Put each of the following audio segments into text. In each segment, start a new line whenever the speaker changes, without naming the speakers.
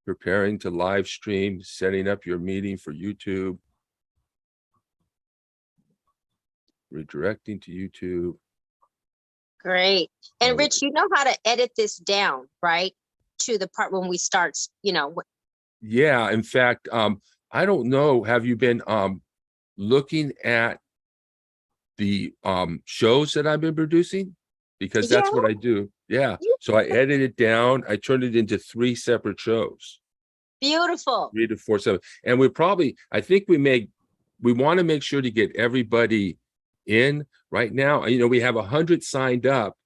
preparing to live stream, setting up your meeting for YouTube. Redirecting to YouTube.
Great. And Rich, you know how to edit this down, right? To the part when we start, you know.
Yeah, in fact, I don't know, have you been looking at the shows that I've been producing? Because that's what I do. Yeah. So I edit it down. I turned it into 3 separate shows.
Beautiful.
3 to 4, 7. And we probably, I think we want to make sure to get everybody in right now. You know, we have 100 signed up,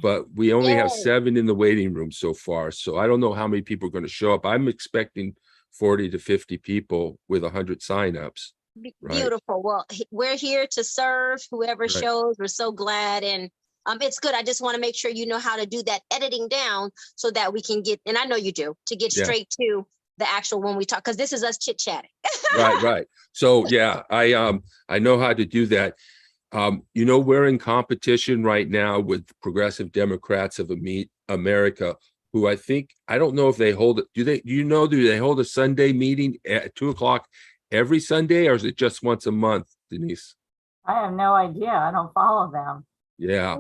but we only have 7 in the waiting room so far. So I don't know how many people are going to show up. I'm expecting 40 to 50 people with 100 signups. Right?
Beautiful. Well, we're here to serve whoever shows. We're so glad. And it's good. I just want to make sure you know how to do that editing down so that we can get, and I know you do, to get straight to the actual when we talk, because this is us chit-chatting. Right.
So yeah, I know how to do that. You know, we're in competition right now with Progressive Democrats of America, who I don't know if they hold it. Do they hold a Sunday meeting at 2:00 every Sunday, or is it just once a month, Denise?
I have no idea. I don't follow them.
Yeah.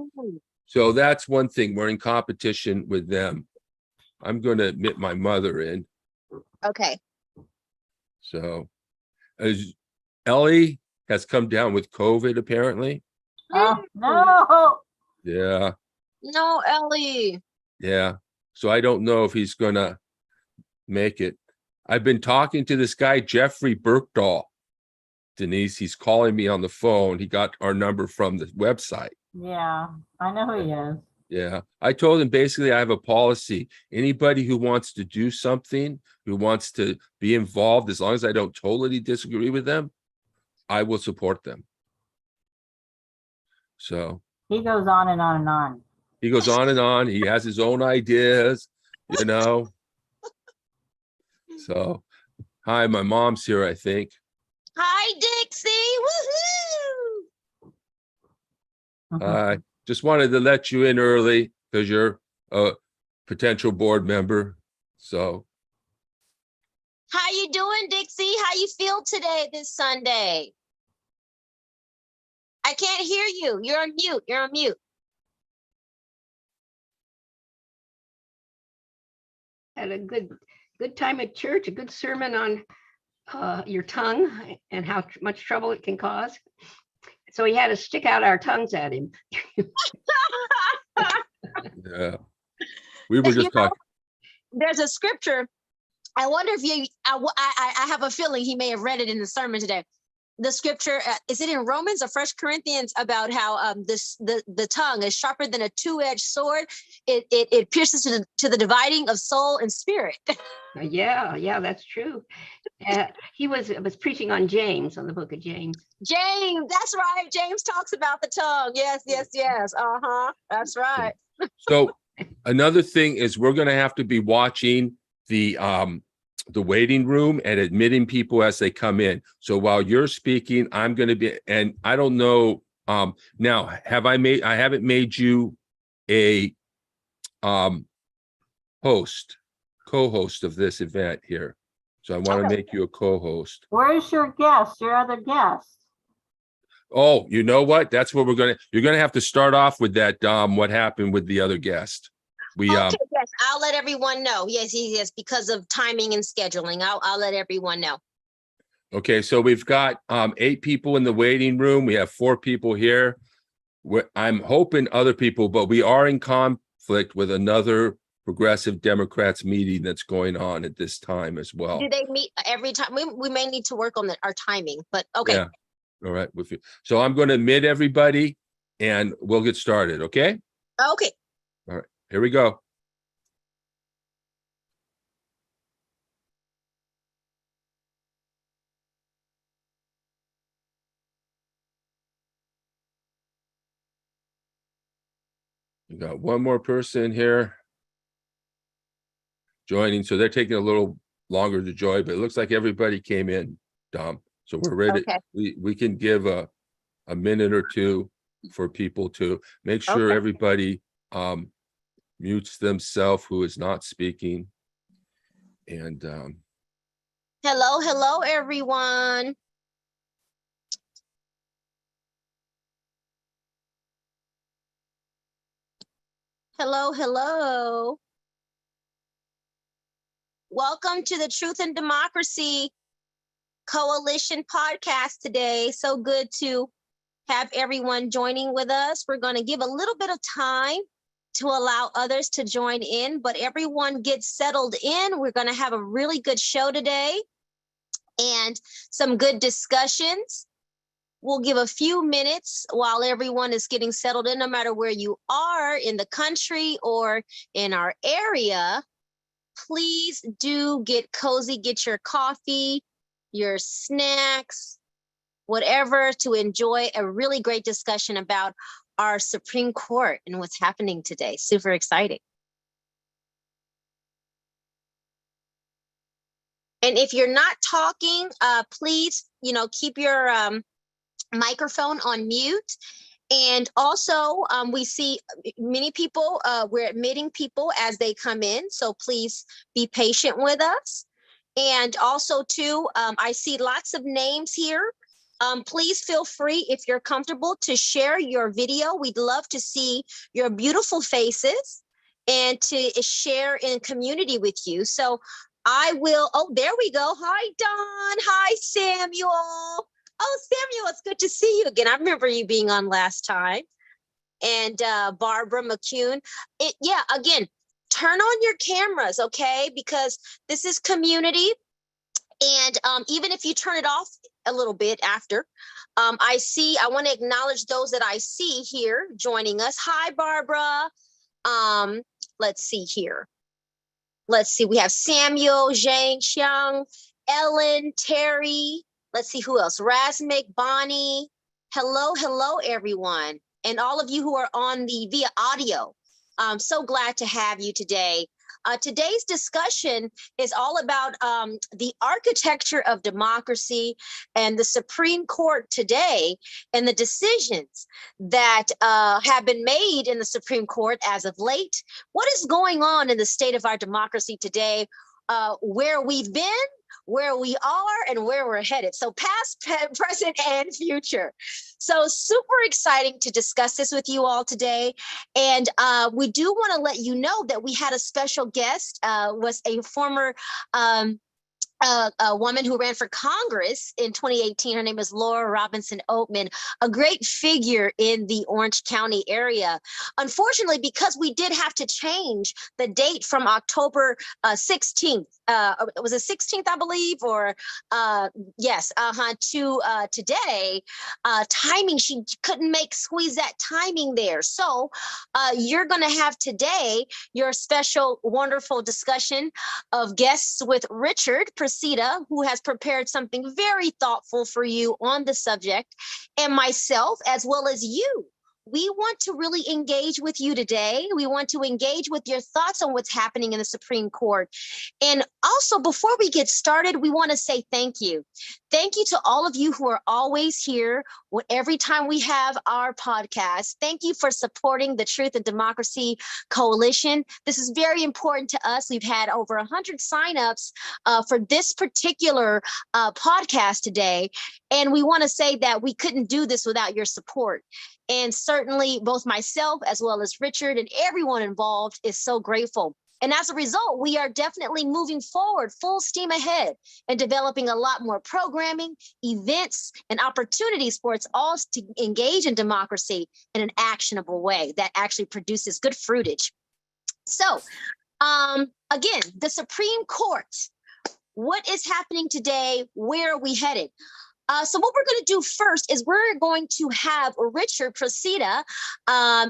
So that's one thing. We're in competition with them. I'm going to admit my mother in.
Okay.
So as Ellie has come down with COVID, apparently.
Oh, no.
Yeah.
No, Ellie.
Yeah. So I don't know if he's going to make it. I've been talking to this guy, Jeffrey Berkdahl. Denise, he's calling me on the phone. He got our number from the website.
Yeah, I know who he is.
Yeah. I told him basically I have a policy. Anybody who wants to do something, who wants to be involved, as long as I don't totally disagree with them, I will support them. So
he goes on and on and on.
He goes on and on. He has his own ideas, you know. So, hi, my mom's here, I think.
Hi, Dixie. Woohoo!
I just wanted to let you in early because you're a potential board member. So,
how you doing, Dixie? How you feel today, this Sunday? I can't hear you. You're on mute. You're on mute.
Had a good time at church, a good sermon on your tongue and how much trouble it can cause. So he had to stick out our tongues at him.
Yeah, we were just talking.
There's a scripture. I wonder if I have a feeling he may have read it in the sermon today. The scripture, is it in Romans or 1 Corinthians, about how the tongue is sharper than a two-edged sword. It pierces to the dividing of soul and spirit.
Yeah, that's true. He was preaching on James, on the book of James.
James, that's right. James talks about the tongue. Yes. That's right.
So another thing is we're going to have to be watching the waiting room and admitting people as they come in. So while you're speaking, I'm going to be, and I don't know, now, I haven't made you a co-host of this event here. So I want to make you a co-host.
Where's your guest, your other guest?
Oh, you know what? That's what you're going to have to start off with that, what happened with the other guest.
Yes, I'll let everyone know. Yes, because of timing and scheduling. I'll let everyone know.
Okay, so we've got 8 people in the waiting room. We have 4 people here. I'm hoping other people, but we are in conflict with another Progressive Democrats meeting that's going on at this time as well.
Do they meet every time? We may need to work on our timing, but okay.
Yeah. All right. With you. So I'm going to admit everybody and we'll get started. Okay.
Okay.
All right. Here we go. We got one more person here joining. So they're taking a little longer to join, but it looks like everybody came in, Dom. So we're ready. Okay. We can give a minute or two for people to make sure everybody mutes themselves who is not speaking. And
Hello, everyone. Hello. Welcome to the Truth and Democracy Coalition podcast today. So good to have everyone joining with us. We're going to give a little bit of time to allow others to join in, but everyone gets settled in. We're going to have a really good show today and some good discussions. We'll give a few minutes while everyone is getting settled in, no matter where you are in the country or in our area. Please do get cozy, get your coffee, your snacks, whatever, to enjoy a really great discussion about our Supreme Court and what's happening today. Super exciting. And if you're not talking, please, keep your microphone on mute. And also, we see many people, we're admitting people as they come in, so please be patient with us. And also, too, I see lots of names here. Please feel free, if you're comfortable, to share your video. We'd love to see your beautiful faces and to share in community with you. So I will, there we go. Hi, Don. Hi, Samuel. Oh, Samuel, it's good to see you again. I remember you being on last time. And Barbara McCune. Again, turn on your cameras, okay? Because this is community. And even if you turn it off a little bit after, I want to acknowledge those that I see here joining us. Hi, Barbara. Let's see here. Let's see, we have Samuel, Zhang, Xiang, Ellen, Terry. Let's see who else. Razmik, Bonnie. Hello, everyone. And all of you who are on via audio. I'm so glad to have you today. Today's discussion is all about the architecture of democracy and the Supreme Court today and the decisions that have been made in the Supreme Court as of late. What is going on in the state of our democracy today, where we've been, where we are, and where we're headed. So past, present, and future. So super exciting to discuss this with you all today. And we do want to let you know that we had a special guest, was a former a woman who ran for Congress in 2018. Her name is Laura Robinson Oatman, a great figure in the Orange County area. Unfortunately, because we did have to change the date from October 16th, was it 16th, I believe, or yes, to today, timing, she couldn't squeeze that timing there. So you're going to have today your special, wonderful discussion of guests with Richard Presida, who has prepared something very thoughtful for you on the subject, and myself, as well as you. We want to really engage with you today. We want to engage with your thoughts on what's happening in the Supreme Court. And also, before we get started, we want to say thank you. Thank you to all of you who are always here every time we have our podcast. Thank you for supporting the Truth and Democracy Coalition. This is very important to us. We've had over 100 signups for this particular podcast today. And we want to say that we couldn't do this without your support. And certainly both myself as well as Richard and everyone involved is so grateful. And as a result, we are definitely moving forward full steam ahead and developing a lot more programming, events, and opportunities for us all to engage in democracy in an actionable way that actually produces good fruitage. So again, the Supreme Court, what is happening today? Where are we headed? So what we're going to do first is we're going to have Richard Presida,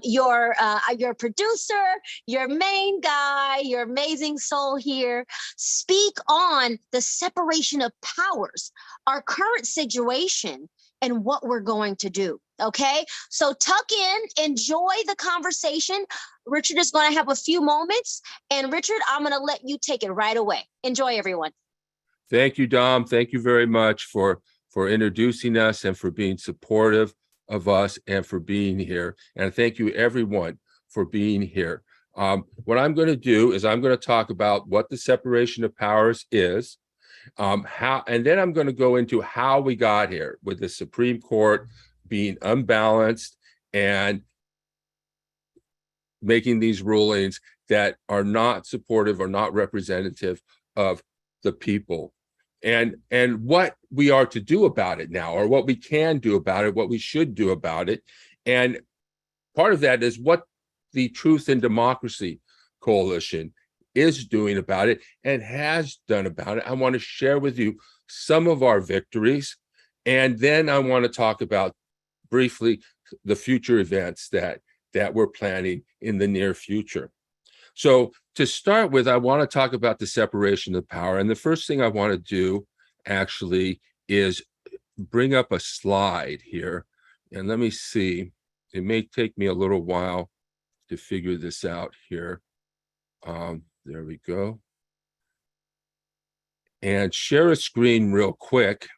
your producer, your main guy, your amazing soul here, speak on the separation of powers, our current situation, and what we're going to do. Okay, so tuck in, enjoy the conversation. Richard is going to have a few moments, and Richard, I'm going to let you take it right away. Enjoy, everyone.
thank you, Dom. Thank you very much for introducing us and for being supportive of us and for being here. And thank you, everyone, for being here. What I'm going to do is I'm going to talk about what the separation of powers is, and then I'm going to go into how we got here with the Supreme Court being unbalanced and making these rulings that are not supportive or not representative of the people, and what we are to do about it now, or what we can do about it, what we should do about it. And part of that is what the Truth and Democracy Coalition is doing about it and has done about it. I want to share with you some of our victories, and then I want to talk about briefly the future events that we're planning in the near future. So to start with, I want to talk about the separation of power. And the first thing I want to do actually is bring up a slide here. And let me see, it may take me a little while to figure this out here. There we go. And share a screen real quick.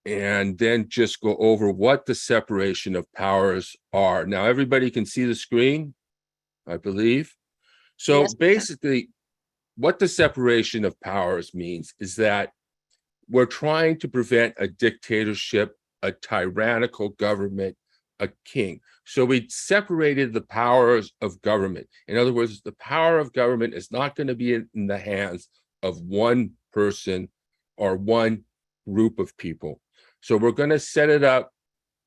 And then just go over what the separation of powers are. Now, everybody can see the screen, I believe. So
Yes.
basically, what the separation of powers means is that we're trying to prevent a dictatorship, a tyrannical government, a king. So we separated the powers of government. In other words, the power of government is not going to be in the hands of one person or one group of people. So we're going to set it up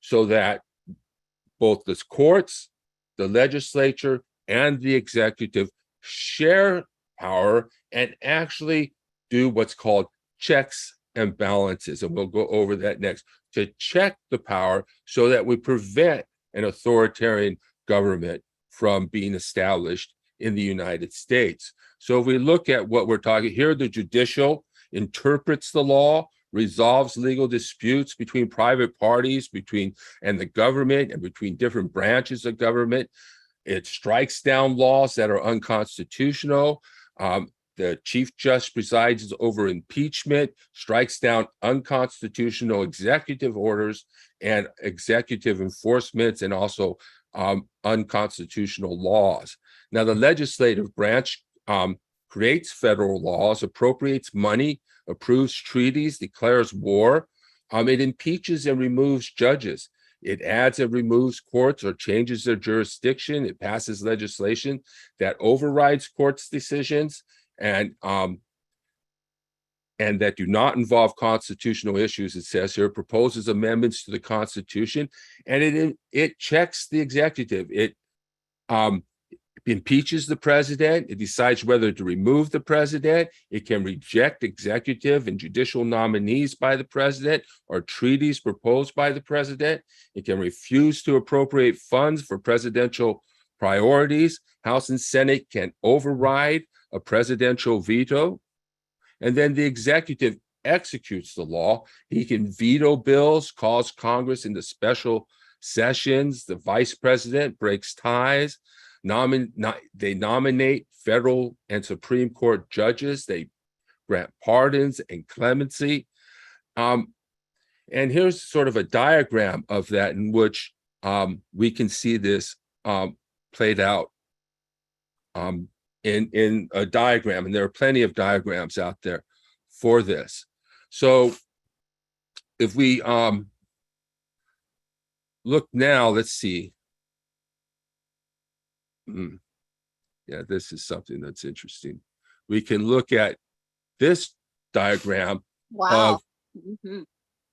so that both the courts, the legislature, and the executive share power and actually do what's called checks and balances. And we'll go over that next, to check the power so that we prevent an authoritarian government from being established in the United States. So if we look at what we're talking here, the judicial interprets the law, resolves legal disputes between private parties, and the government, and between different branches of government. It strikes down laws that are unconstitutional. The Chief Justice presides over impeachment, strikes down unconstitutional executive orders and executive enforcements, and also unconstitutional laws. Now, the legislative branch creates federal laws, appropriates money, approves treaties, declares war. It impeaches and removes judges. It adds and removes courts or changes their jurisdiction. It passes legislation that overrides courts' decisions and that do not involve constitutional issues. It says here, proposes amendments to the Constitution, and it checks the executive. It impeaches the president. It decides whether to remove the president. It can reject executive and judicial nominees by the president or treaties proposed by the president. It can refuse to appropriate funds for presidential priorities. House and Senate can override a presidential veto. And then the executive executes the law. He can veto bills, calls Congress into special sessions. The vice president breaks ties. They nominate federal and Supreme Court judges. They grant pardons and clemency. And here's sort of a diagram of that in which we can see this played out in a diagram. And there are plenty of diagrams out there for this. So if we look now, let's see. Yeah, this is something that's interesting. We can look at this diagram
Wow.
of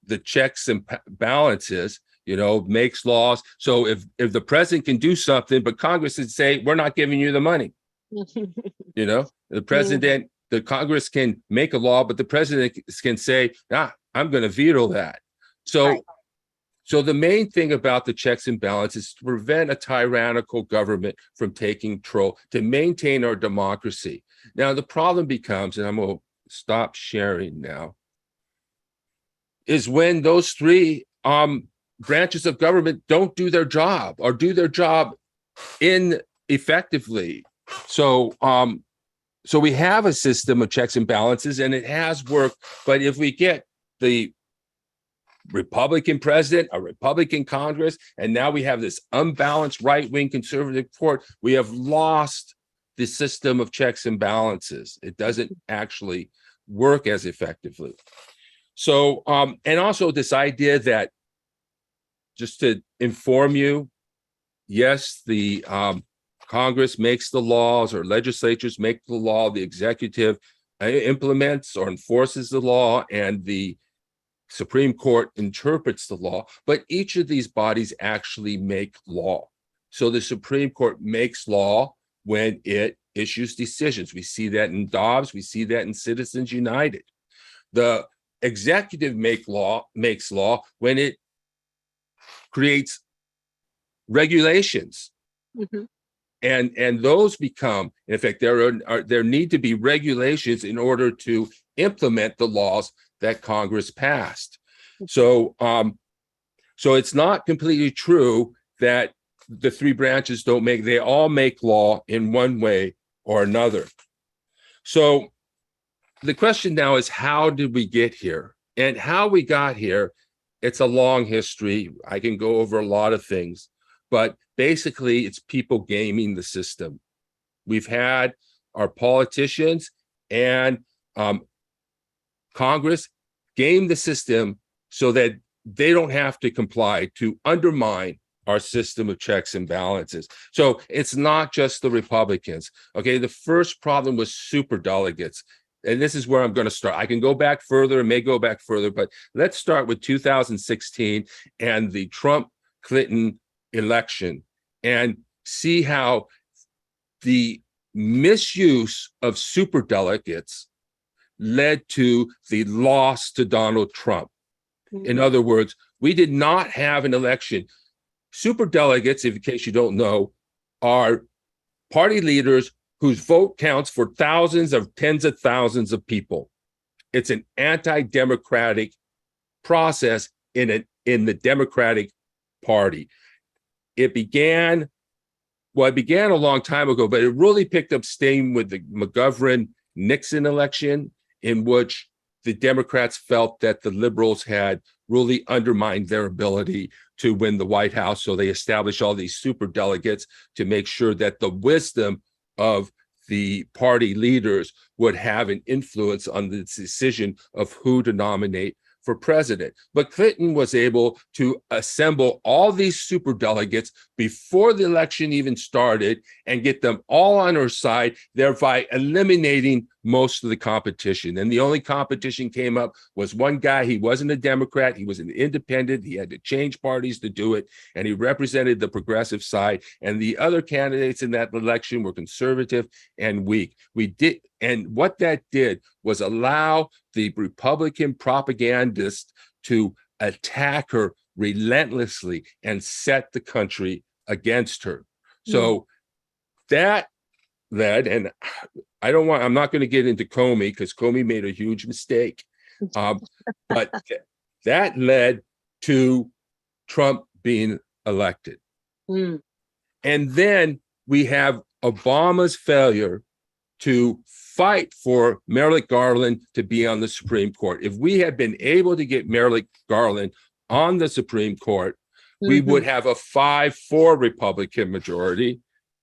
the checks and balances, makes laws. So if the president can do something, but Congress would say, we're not giving you the money, the president, the Congress can make a law, but the president can say, I'm going to veto that. So
Right.
So the main thing about the checks and balances is to prevent a tyrannical government from taking control, to maintain our democracy. Now, the problem becomes, and I'm going to stop sharing now, is when those three branches of government don't do their job or do their job ineffectively. So we have a system of checks and balances, and it has worked. But if we get the Republican president, a Republican Congress, and now we have this unbalanced right-wing conservative court. We have lost the system of checks and balances. It doesn't actually work as effectively. So, and also this idea that, just to inform you, yes, the Congress makes the laws, or legislatures make the law, the executive implements or enforces the law, and the Supreme Court interprets the law, but each of these bodies actually make law. So the Supreme Court makes law when it issues decisions. We see that in Dobbs, we see that in Citizens United. The executive makes law when it creates regulations.
Mhm.
And those become, in fact, there need to be regulations in order to implement the laws that Congress passed. So, so it's not completely true that the three branches they all make law in one way or another. So the question now is, how did we get here? And how we got here, it's a long history. I can go over a lot of things, but basically it's people gaming the system. We've had our politicians and Congress game the system so that they don't have to comply, to undermine our system of checks and balances. So it's not just the Republicans. Okay, the first problem was superdelegates. And this is where I'm going to start. I can go back further and may go back further, but let's start with 2016 and the Trump-Clinton election and see how the misuse of superdelegates led to the loss to Donald Trump. In other words, we did not have an election. Superdelegates, in case you don't know, are party leaders whose vote counts for thousands of tens of thousands of people. It's an anti-democratic process in the Democratic Party. It began a long time ago, but it really picked up steam with the McGovern-Nixon election, in which the Democrats felt that the liberals had really undermined their ability to win the White House. So they established all these superdelegates to make sure that the wisdom of the party leaders would have an influence on the decision of who to nominate for president. But Clinton was able to assemble all these superdelegates before the election even started and get them all on her side, thereby eliminating most of the competition. And the only competition came up was one guy. He wasn't a Democrat. He was an independent. He had to change parties to do it. And he represented the progressive side. And the other candidates in that election were conservative and weak. And what that did was allow the Republican propagandists to attack her relentlessly and set the country against her. So that led, and I'm not going to get into Comey because Comey made a huge mistake. But that led to Trump being elected. And then we have Obama's failure to fight for Merrick Garland to be on the Supreme Court. If we had been able to get Merrick Garland on the Supreme Court, we would have a 5-4 Republican majority.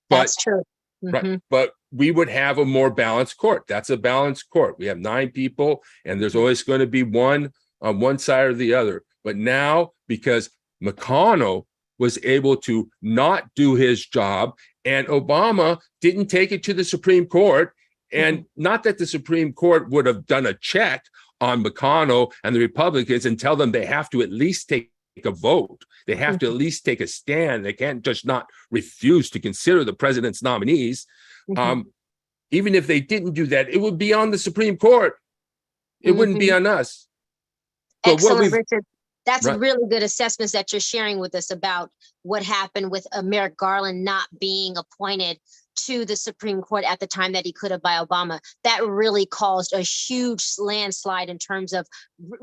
But,
That's true.
Right, but we would have a more balanced court. That's a balanced court. We have 9 people, and there's always going to be one on one side or the other. But now, because McConnell was able to not do his job, and Obama didn't take it to the Supreme Court, and not that the Supreme Court would have done a check on McConnell and the Republicans and tell them they have to at least take a vote. They have to at least take a stand. They can't just not refuse to consider the president's nominees. Even if they didn't do that, it would be on the Supreme Court. It wouldn't be on us. But
excellent, Richard. That's really good assessments that you're sharing with us about what happened with Merrick Garland not being appointed to the Supreme Court at the time that he could have by Obama. That really caused a huge landslide in terms of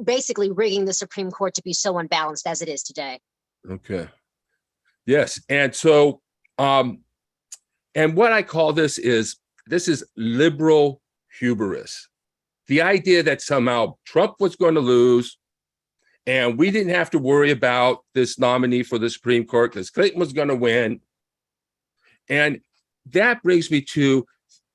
basically rigging the Supreme Court to be so unbalanced as it is today. Okay.
Yes. And so, and what I call this is liberal hubris. The idea that somehow Trump was going to lose And we didn't have to worry about this nominee for the Supreme Court because Clinton was going to win. And that brings me to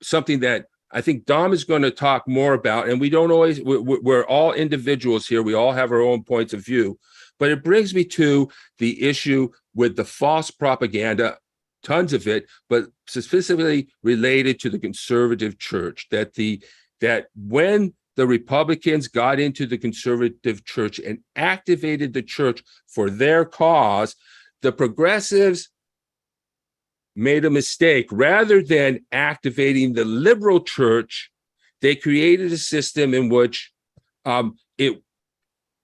something that I think Dom is going to talk more about. And we don't always, we're all individuals here. We all have our own points of view. But it brings me to the issue with the false propaganda, tons of it, but specifically related to the conservative church, that when the Republicans got into the conservative church and activated the church for their cause, the progressives made a mistake. Rather than activating the liberal church, they created a system in which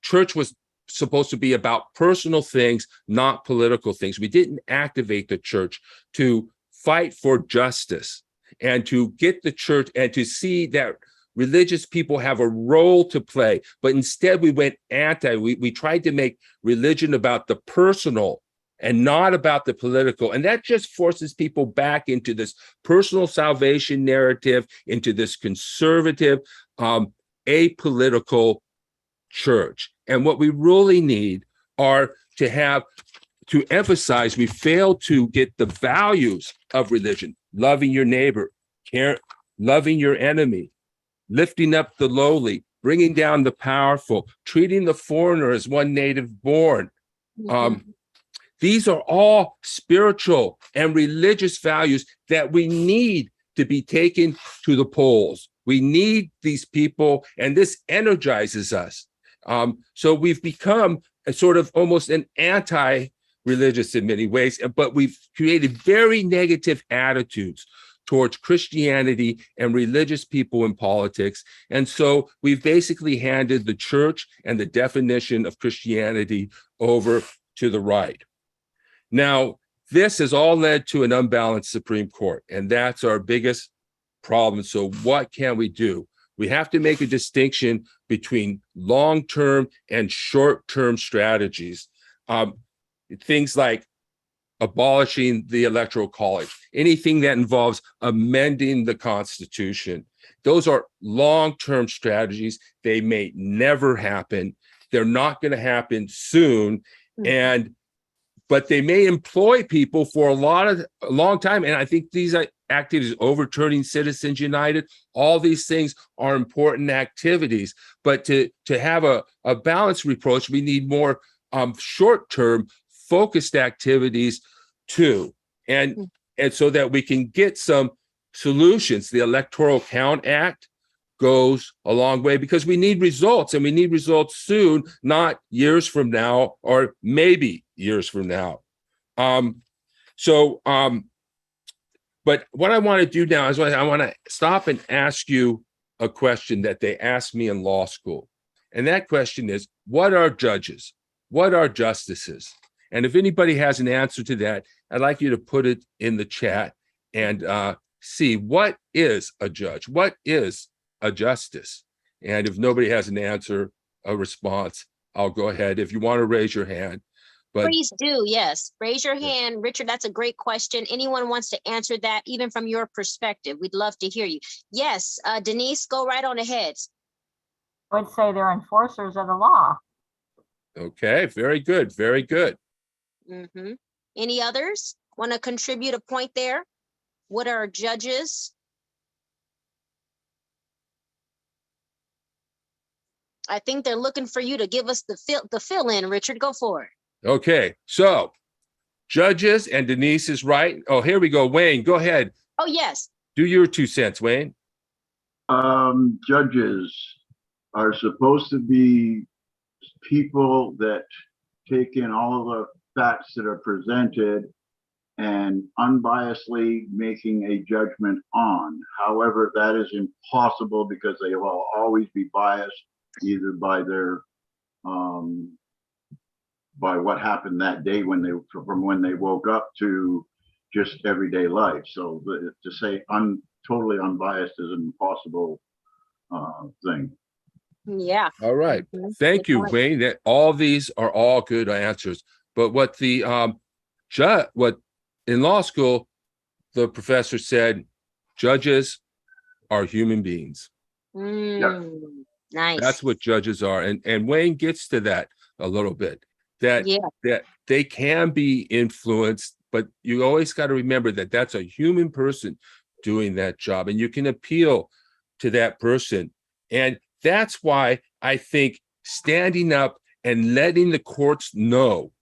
church was supposed to be about personal things, not political things. We didn't activate the church to fight for justice and to get the church and to see that religious people have a role to play. But instead we went we tried to make religion about the personal and not about the political. And that just forces people back into this personal salvation narrative, into this conservative, apolitical church. And what we really need are to emphasize, we fail to get the values of religion: loving your neighbor, loving your enemy, lifting up the lowly, bringing down the powerful, treating the foreigner as one native born. These are all spiritual and religious values that we need to be taken to the polls. We need these people, and this energizes us. So we've become a sort of almost an anti-religious in many ways, but we've created very negative attitudes towards Christianity and religious people in politics. And so we've basically handed the church and the definition of Christianity over to the right. Now, this has all led to an unbalanced Supreme Court, and that's our biggest problem. So what can we do? We have to make a distinction between long-term and short-term strategies. Things like abolishing the Electoral College, anything that involves amending the Constitution. Those are long-term strategies. They may never happen. They're not going to happen soon. But they may employ people for a long time. And I think these activities, overturning Citizens United, all these things are important activities. But to have a balanced approach, we need more short-term focused activities too. And so that we can get some solutions. The Electoral Count Act goes a long way because we need results, and we need results soon, not years from now, or maybe years from now. But what I want to do now is I want to stop and ask you a question that they asked me in law school. And that question is, what are judges? What are justices? And if anybody has an answer to that, I'd like you to put it in the chat and see, what is a judge? What is a justice? And if nobody has an answer, a response, I'll go ahead. If you want to raise your hand. But
please do, yes. Raise your hand. Richard, that's a great question. Anyone wants to answer that, even from your perspective? We'd love to hear you. Yes, Denise, go right on ahead.
I would say they're enforcers of the law.
okay, very good, very good.
Any others want to contribute a point there? What are judges? I think they're looking for you to give us the fill in, Richard. Go for it.
Okay, so judges, and Denise is right. Oh, here we go. Wayne, go ahead.
Oh, yes.
Do your 2 cents, Wayne.
Judges are supposed to be people that take in all the facts that are presented and unbiasedly making a judgment on. However, that is impossible because they will always be biased either by their by what happened that day from when they woke up to just everyday life. So to say totally unbiased is an impossible thing.
Yeah.
All right. Thank you, Wayne. That all these are all good answers. But what the what in law school, the professor said, judges are human beings.
Nice.
That's what judges are. And Wayne gets to that. a little bit, that
Yeah.
that they can be influenced, but you always got to remember that that's a human person doing that job, and you can appeal to that person. And that's why I think standing up and letting the courts know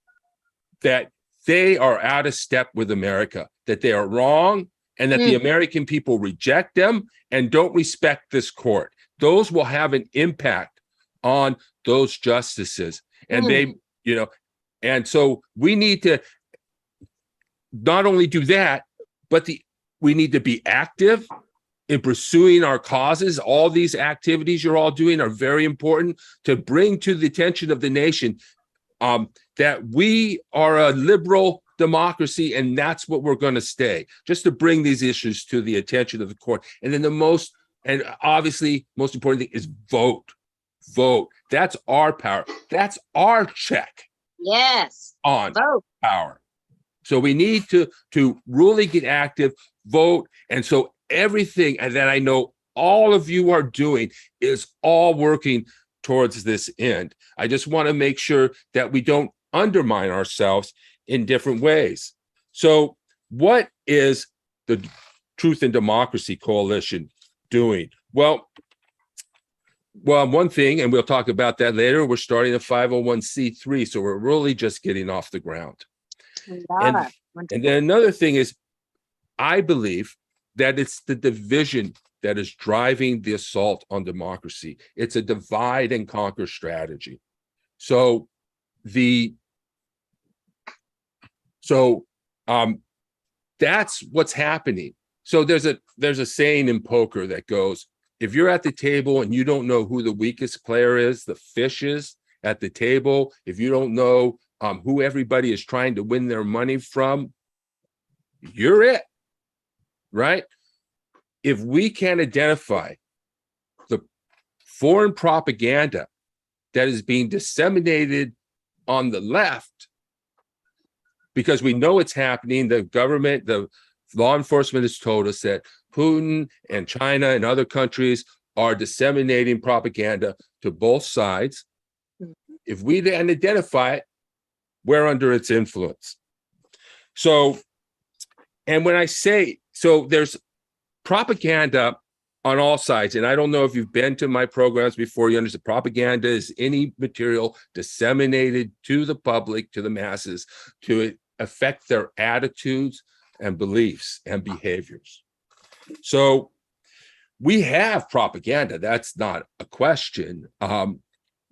that they are out of step with America, that they are wrong, and that the American people reject them and don't respect this court. Those will have an impact on those justices. And they, you know, and so we need to not only do that, but we need to be active in pursuing our causes. All these activities you're all doing are very important to bring to the attention of the nation that we are a liberal democracy, and that's what we're going to stay, just to bring these issues to the attention of the court. And then and obviously most important thing is vote. That's our power. That's our check.
Yes.
On
Vote.
Power. So we need to really get active, vote. And so everything that I know all of you are doing is all working towards this end. I just want to make sure that we don't undermine ourselves in different ways. So what is the Truth and Democracy Coalition doing? Well, one thing, and we'll talk about that later, we're starting a 501c3, so we're really just getting off the ground. And then another thing is, I believe that it's the division that is driving the assault on democracy. It's a divide and conquer strategy. So that's what's happening. So there's a saying in poker that goes, if you're at the table and you don't know who the weakest player is, the fish is at the table, if you don't know who everybody is trying to win their money from, you're it, right? If we can identify the foreign propaganda that is being disseminated on the left, because we know it's happening, the government, the law enforcement has told us that Putin and China and other countries are disseminating propaganda to both sides. If we then identify it, we're under its influence. So, and when I say, so there's propaganda on all sides, and I don't know if you've been to my programs before, you understand propaganda is any material disseminated to the public, to the masses, to affect their attitudes and beliefs and behaviors. So we have propaganda, that's not a question,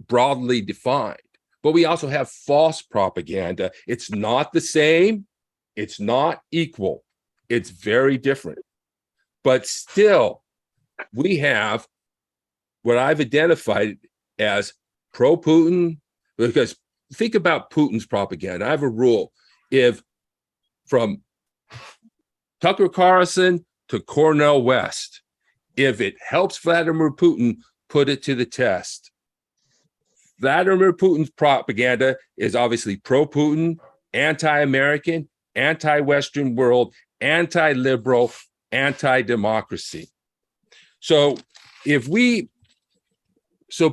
broadly defined, but we also have false propaganda. It's not the same, it's not equal, it's very different. But still, we have what I've identified as pro-Putin, because think about Putin's propaganda. I have a rule, if from Tucker Carlson to Cornel West, if it helps Vladimir Putin, put it to the test. Vladimir Putin's propaganda is obviously pro-Putin, anti-American, anti-Western world, anti-liberal, anti-democracy. So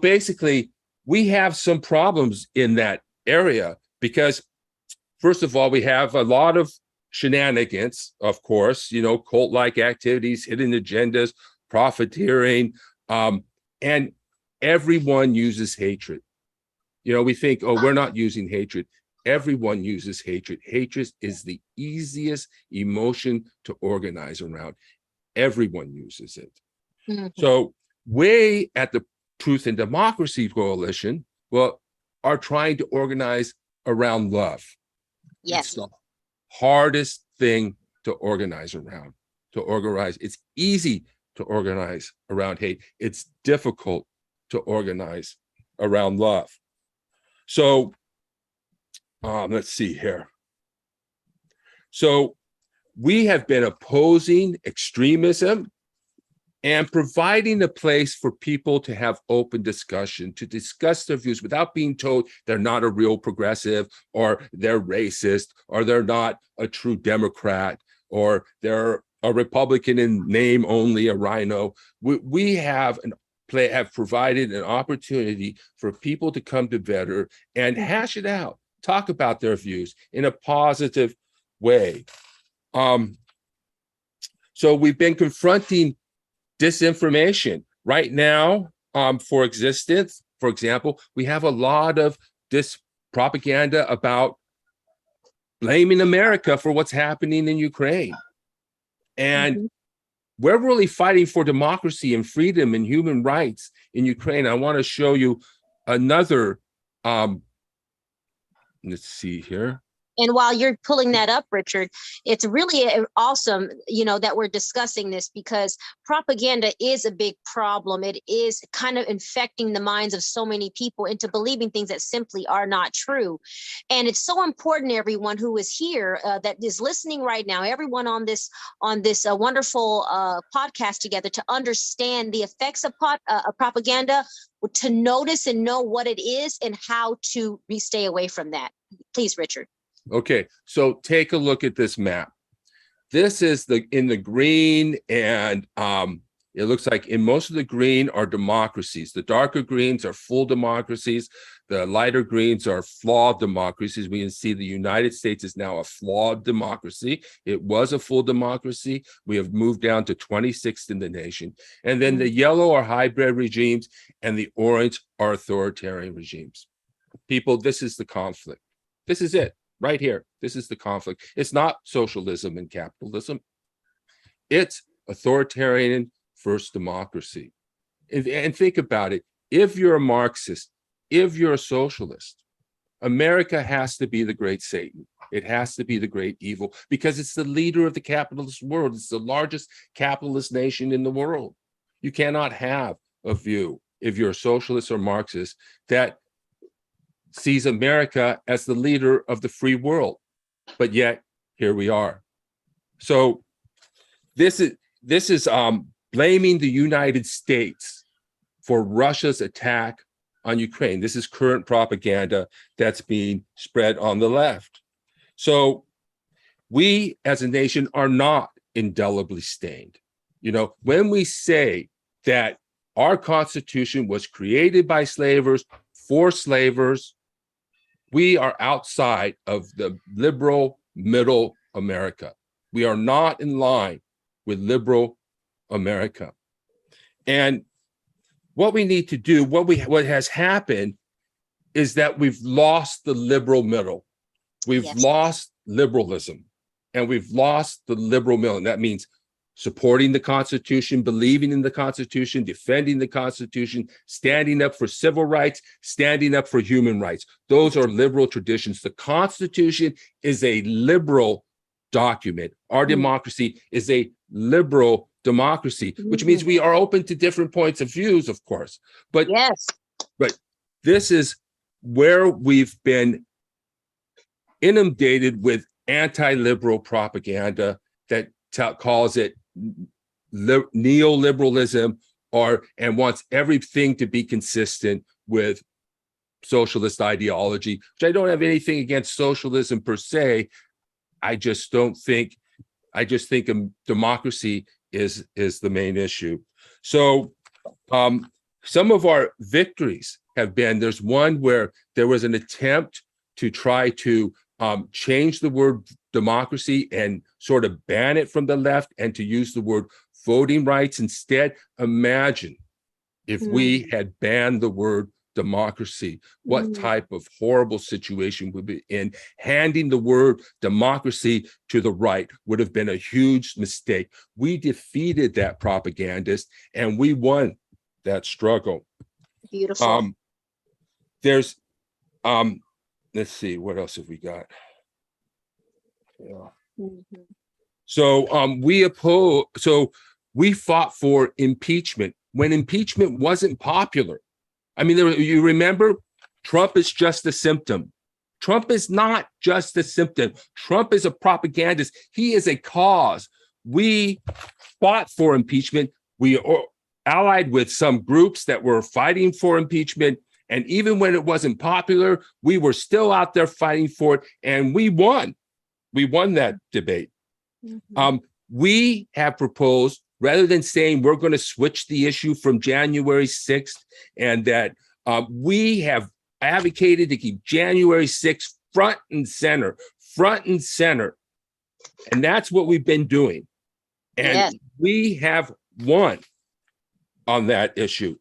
basically we have some problems in that area because, first of all, we have a lot of shenanigans, of course, cult-like activities, hidden agendas, profiteering, and everyone uses hatred. We think, oh, we're not using hatred. Everyone uses hatred. Hatred is the easiest emotion to organize around. Everyone uses it. Mm-hmm. So we at the Truth and Democracy Coalition, are trying to organize around love.
Yes.
It's the hardest thing to organize around, It's easy to organize around hate. It's difficult to organize around love. So let's see here. So we have been opposing extremism and providing a place for people to have open discussion, to discuss their views without being told they're not a real progressive, or they're racist, or they're not a true Democrat, or they're a Republican in name only, a rhino. We have an have provided an opportunity for people to come together and hash it out, talk about their views in a positive way. So we've been confronting disinformation right now. For example, we have a lot of this propaganda about blaming America for what's happening in Ukraine. And we're really fighting for democracy and freedom and human rights in Ukraine. I want to show you another, let's see here.
And while you're pulling that up, Richard, it's really awesome, that we're discussing this, because propaganda is a big problem. It is kind of infecting the minds of so many people into believing things that simply are not true. And it's so important, everyone who is here that is listening right now, everyone on this wonderful podcast together, to understand the effects of propaganda, to notice and know what it is and how to stay away from that. Please, Richard.
Okay, so take a look at this map. This is in the green, and it looks like in most of the green are democracies. The darker greens are full democracies. The lighter greens are flawed democracies. We can see the United States is now a flawed democracy. It was a full democracy. We have moved down to 26th in the nation. And then the yellow are hybrid regimes, and the orange are authoritarian regimes. People, this is the conflict. This is it. Right here, this is the conflict. It's not socialism and capitalism. It's authoritarian first democracy. And think about it. If you're a Marxist, if you're a socialist, America has to be the great Satan. It has to be the great evil, because it's the leader of the capitalist world. It's the largest capitalist nation in the world. You cannot have a view, if you're a socialist or Marxist, that sees America as the leader of the free world, but yet here we are. So this is blaming the United States for Russia's attack on Ukraine. This is current propaganda that's being spread on the left. So we as a nation are not indelibly stained. When we say that our Constitution was created by slavers for slavers, we are outside of the liberal middle America. We are not in line with liberal America. And what we need to do, what has happened, is that we've lost the liberal middle. We've lost liberalism, and we've lost the liberal middle. And that means supporting the Constitution, believing in the Constitution, defending the Constitution, standing up for civil rights, standing up for human rights. Those are liberal traditions. The Constitution is a liberal document. Our democracy is a liberal democracy, which means we are open to different points of views, of course. But this is where we've been inundated with anti-liberal propaganda that calls it neoliberalism, and wants everything to be consistent with socialist ideology, which I don't have anything against socialism per se. I just think democracy is the main issue. So some of our victories have been, there's one where there was an attempt to try to change the word democracy and sort of ban it from the left, and to use the word voting rights instead. Imagine if we had banned the word democracy, what type of horrible situation we'd be in. Handing the word democracy to the right would have been a huge mistake. We defeated that propagandist, and we won that struggle.
Beautiful.
There's let's see, what else have we got? Yeah. So we fought for impeachment when impeachment wasn't popular. I mean, you remember, Trump is just a symptom. Trump is not just a symptom. Trump is a propagandist. He is a cause. We fought for impeachment. We allied with some groups that were fighting for impeachment. And even when it wasn't popular, we were still out there fighting for it. And we won. We won that debate. We have proposed rather than saying we're going to switch the issue from January 6th, and that we have advocated to keep January 6th front and center. And that's what we've been doing. And
Yes.
we have won on that issue.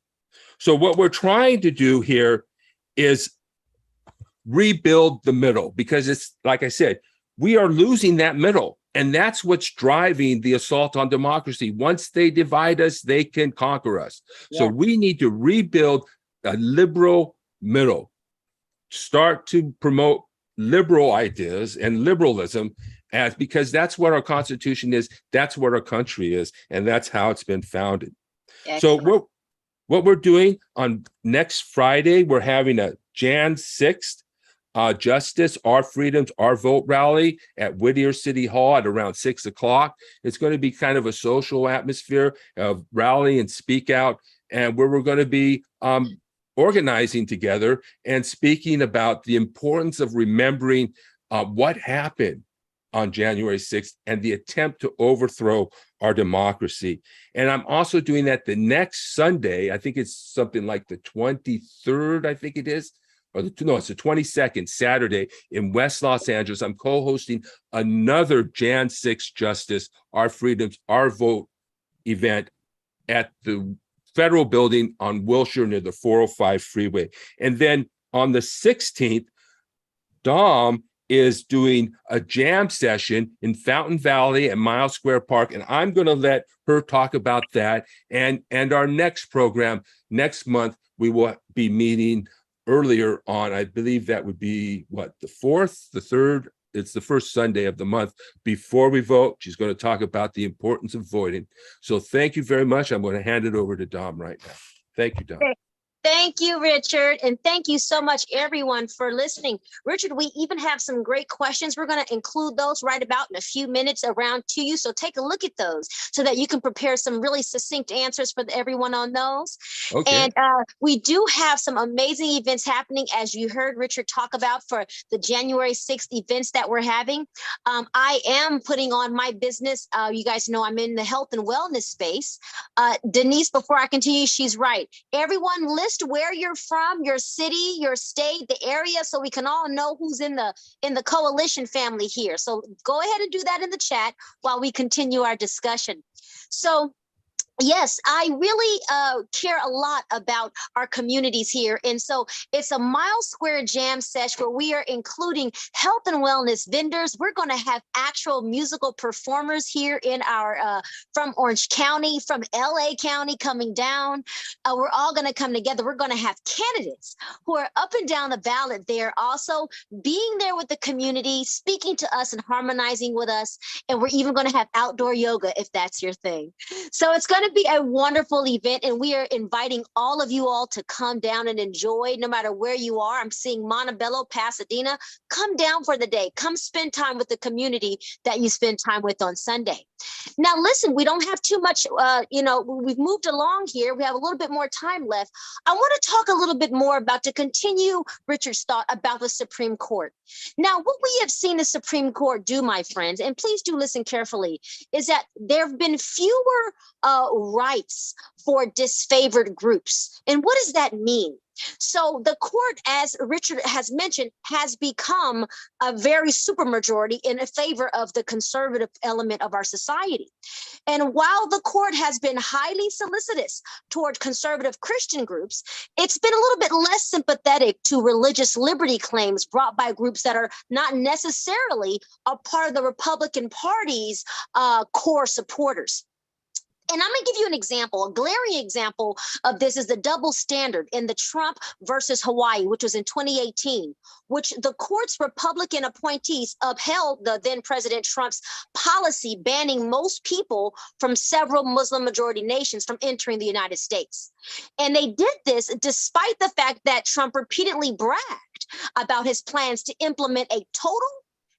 So what we're trying to do here is rebuild the middle, because it's, like I said, we are losing that middle. And that's what's driving the assault on democracy. Once they divide us, they can conquer us. So
Yeah.
we need to rebuild a liberal middle, start to promote liberal ideas and liberalism, because that's what our Constitution is, that's what our country is, and that's how it's been founded.
Excellent.
So what we're doing on next Friday, we're having a Jan 6th Justice, Our Freedoms, Our Vote rally at Whittier City Hall at around 6 o'clock. It's going to be kind of a social atmosphere of rally and speak out, and where we're going to be organizing together and speaking about the importance of remembering what happened on January 6th and the attempt to overthrow our democracy. And I'm also doing that the next Sunday. I think it's something like the 23rd, I think it is. It's the 22nd, Saturday in West Los Angeles. I'm co-hosting another Jan 6 Justice, Our Freedoms, Our Vote event at the Federal Building on Wilshire near the 405 freeway. And then on the 16th, Dom is doing a jam session in Fountain Valley at Miles Square Park, and I'm going to let her talk about that. And our next program next month, we will be meeting earlier on, I believe that would be what, the 4th, the 3rd, it's the first Sunday of the month before we vote. She's going to talk about the importance of voting. So thank you very much. I'm going to hand it over to Dom right now. Thank you, Dom.
Thank you, Richard. And thank you so much, everyone, for listening. Richard, we even have some great questions. We're going to include those right about in a few minutes around to you. So take a look at those so that you can prepare some really succinct answers for everyone on those.
Okay.
And we do have some amazing events happening, as you heard Richard talk about, for the January 6th events that we're having. I am putting on my business. You guys know I'm in the health and wellness space. Denise, before I continue, she's right. Everyone list where you're from, your city, your state, the area, so we can all know who's in the coalition family here. So go ahead and do that in the chat while we continue our discussion. So yes, I really care a lot about our communities here. And so it's a Miles Square Jam Sesh where we are including health and wellness vendors. We're going to have actual musical performers here in our, from Orange County, from LA County coming down. We're all going to come together. We're going to have candidates who are up and down the ballot there, also being there with the community, speaking to us and harmonizing with us. And we're even going to have outdoor yoga if that's your thing. So it's going to be a wonderful event, and we are inviting all of you all to come down and enjoy, no matter where you are. I'm seeing Montebello, Pasadena. Come down for the day. Come spend time with the community that you spend time with on Sunday. Now, listen, we don't have too much, we've moved along here. We have a little bit more time left. I want to talk a little bit more about, to continue Richard's thought about the Supreme Court. Now, what we have seen the Supreme Court do, my friends, and please do listen carefully, is that there have been fewer rights for disfavored groups. And what does that mean? So the court, as Richard has mentioned, has become a very supermajority in favor of the conservative element of our society. And while the court has been highly solicitous toward conservative Christian groups, it's been a little bit less sympathetic to religious liberty claims brought by groups that are not necessarily a part of the Republican Party's core supporters. And I'm going to give you an example. A glaring example of this is the double standard in the Trump versus Hawaii, which was in 2018, which the court's Republican appointees upheld the then President Trump's policy banning most people from several Muslim majority nations from entering the United States. And they did this despite the fact that Trump repeatedly bragged about his plans to implement a total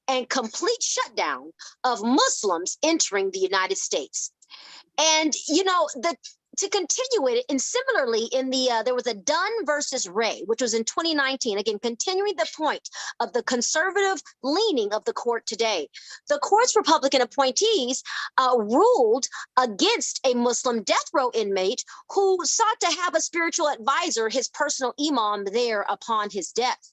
and complete shutdown of Muslims entering the United States. And, the to continue it, and similarly in the there was a Dunn versus Ray, which was in 2019, again continuing the point of the conservative leaning of the court today. The court's Republican appointees ruled against a Muslim death row inmate who sought to have a spiritual advisor, his personal imam, there upon his death.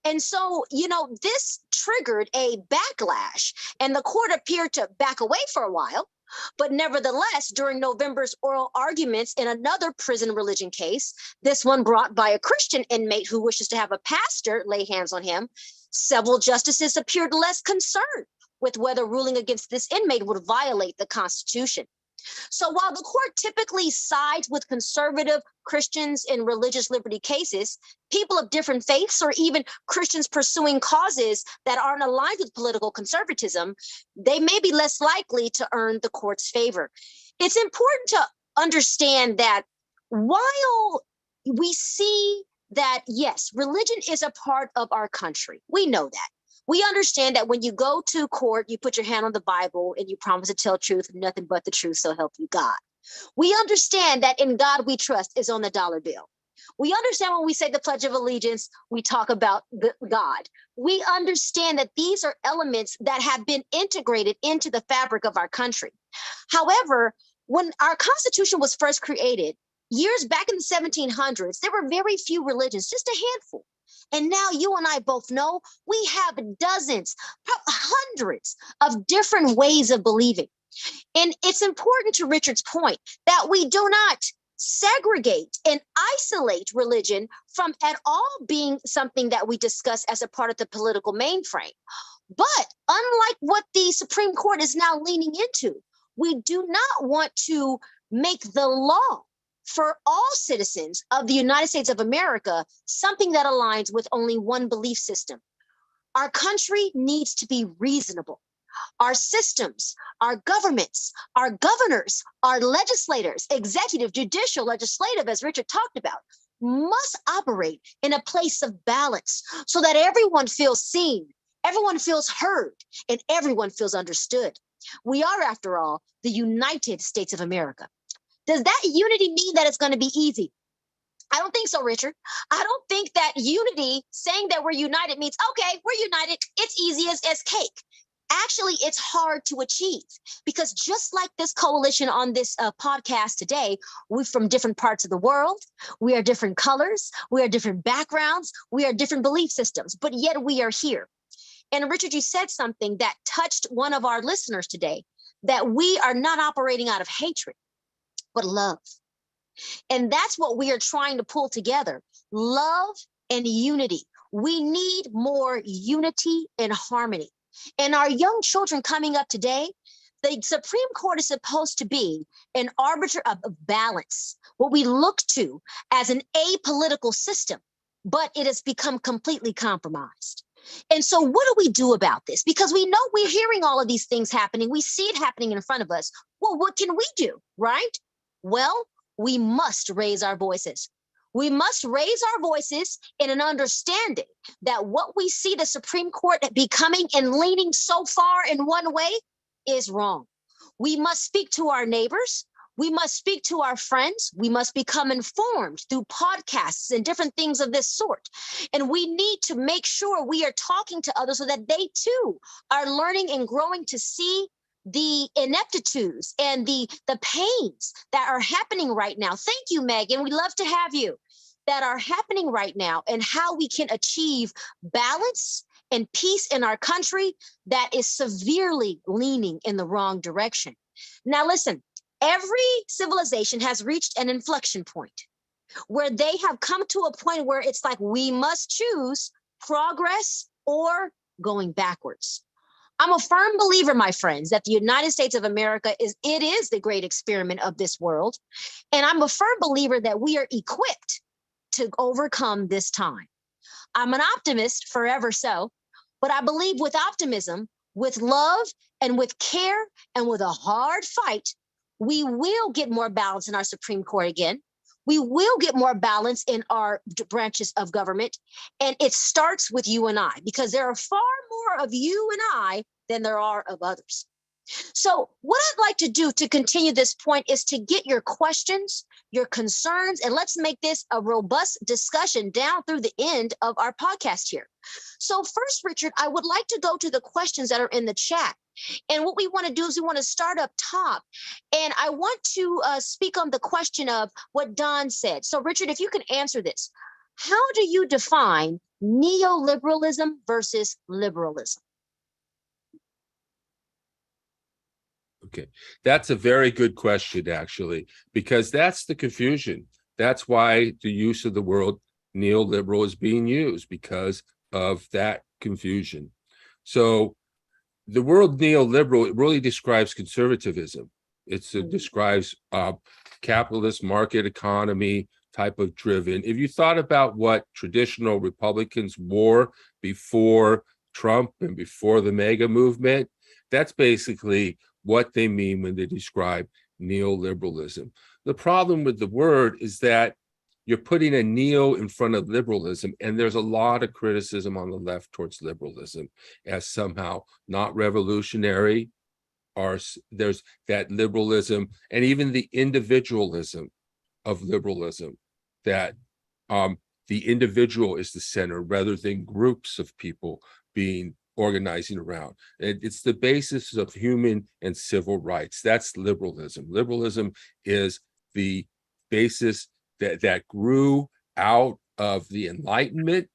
And so, you know, this triggered a backlash, and the court appeared to back away for a while. But nevertheless, during November's oral arguments in another prison religion case, this one brought by a Christian inmate who wishes to have a pastor lay hands on him, several justices appeared less concerned with whether ruling against this inmate would violate the Constitution. So while the court typically sides with conservative Christians in religious liberty cases, people of different faiths or even Christians pursuing causes that aren't aligned with political conservatism, they may be less likely to earn the court's favor. It's important to understand that while we see that, yes, religion is a part of our country, we know that. We understand that when you go to court, you put your hand on the Bible and you promise to tell truth, nothing but the truth, so help you God. We understand that in God we trust is on the dollar bill. We understand when we say the Pledge of Allegiance, we talk about God. We understand that these are elements that have been integrated into the fabric of our country. However, when our Constitution was first created, years back in the 1700s, there were very few religions, just a handful. And now you and I both know we have dozens, hundreds of different ways of believing. And it's important to Richard's point that we do not segregate and isolate religion from at all being something that we discuss as a part of the political mainframe. But unlike what the Supreme Court is now leaning into, we do not want to make the law for all citizens of the United States of America something that aligns with only one belief system. Our country needs to be reasonable. Our systems, our governments, our governors, our legislators, executive, judicial, legislative, as Richard talked about, must operate in a place of balance so that everyone feels seen, everyone feels heard, and everyone feels understood. We are, after all, the United States of America. Does that unity mean that it's going to be easy? I don't think so, Richard. I don't think that unity, saying that we're united, means, okay, we're united, it's easy as cake. Actually, it's hard to achieve because just like this coalition on this podcast today, we're from different parts of the world. We are different colors. We are different backgrounds. We are different belief systems, but yet we are here. And Richard, you said something that touched one of our listeners today, that we are not operating out of hatred, but love. And that's what we are trying to pull together, love and unity. We need more unity and harmony. And our young children coming up today, the Supreme Court is supposed to be an arbiter of balance, what we look to as an apolitical system, but it has become completely compromised. And so what do we do about this? Because we know we're hearing all of these things happening. We see it happening in front of us. Well, what can we do, right? Well, we must raise our voices. We must raise our voices in an understanding that what we see the Supreme Court becoming and leaning so far in one way is wrong. We must speak to our neighbors. We must speak to our friends. We must become informed through podcasts and different things of this sort. And we need to make sure we are talking to others so that they too are learning and growing to see the ineptitudes and the pains that are happening right now. Thank you, Megan. We'd love to have you. That are happening right now and how we can achieve balance and peace in our country that is severely leaning in the wrong direction. Now, listen, every civilization has reached an inflection point where they have come to a point where it's like we must choose progress or going backwards. I'm a firm believer, my friends, that the United States of America is the great experiment of this world. And I'm a firm believer that we are equipped to overcome this time. I'm an optimist, forever so, but I believe with optimism, with love, and with care, and with a hard fight, we will get more balance in our Supreme Court again. We will get more balance in our branches of government. And it starts with you and I, because there are far more of you and I than there are of others. So what I'd like to do to continue this point is to get your questions, your concerns, and let's make this a robust discussion down through the end of our podcast here. So first, Richard, I would like to go to the questions that are in the chat. And what we want to do is we want to start up top. And I want to speak on the question of what Don said. So Richard, if you can answer this, how do you define neoliberalism versus liberalism?
Okay, that's a very good question, actually, because that's the confusion. That's why the use of the word neoliberal is being used, because of that confusion. So the word neoliberal, it really describes conservatism. It describes capitalist market economy type of driven. If you thought about what traditional Republicans wore before Trump and before the MAGA movement, that's basically what they mean when they describe neoliberalism. The problem with the word is that you're putting a neo in front of liberalism, and there's a lot of criticism on the left towards liberalism as somehow not revolutionary, or there's that liberalism and even the individualism of liberalism, that the individual is the center rather than groups of people being organizing around. It's the basis of human and civil rights. That's liberalism. Liberalism is the basis that grew out of the Enlightenment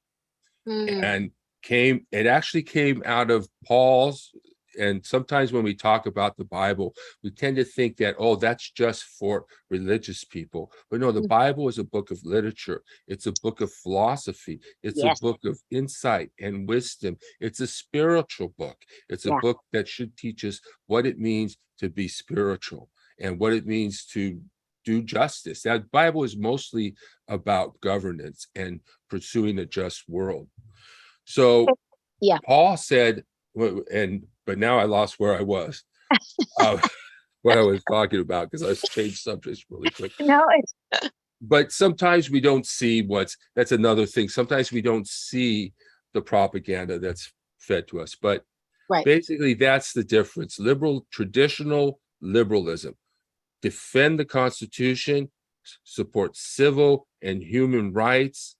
and it actually came out of Paul's. And sometimes when we talk about the Bible, we tend to think that, oh, that's just for religious people. But no, the Bible is a book of literature. It's a book of philosophy. It's a book of insight and wisdom. It's a spiritual book. It's a book that should teach us what it means to be spiritual and what it means to do justice. That Bible is mostly about governance and pursuing a just world. So Paul said, but now I lost where I was, what I was talking about, because I changed subjects really quick. But sometimes we don't see that's another thing. Sometimes we don't see the propaganda that's fed to us. But basically, that's the difference. Traditional liberalism, defend the Constitution, support civil and human rights,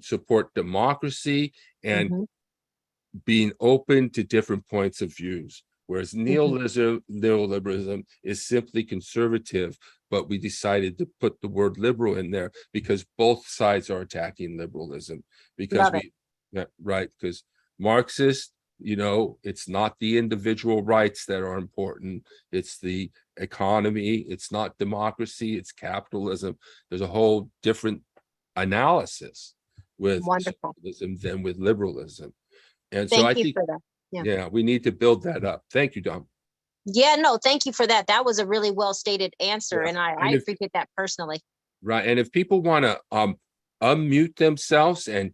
support democracy, and being open to different points of views. Whereas neoliberalism is simply conservative, but we decided to put the word liberal in there because both sides are attacking liberalism. Because because Marxist, it's not the individual rights that are important. It's the economy. It's not democracy. It's capitalism. There's a whole different analysis with socialism than with liberalism. And so I think, we need to build that up. Thank you, Dom.
Yeah, no, thank you for that. That was a really well stated answer. And I appreciate that personally.
Right. And if people want to unmute themselves and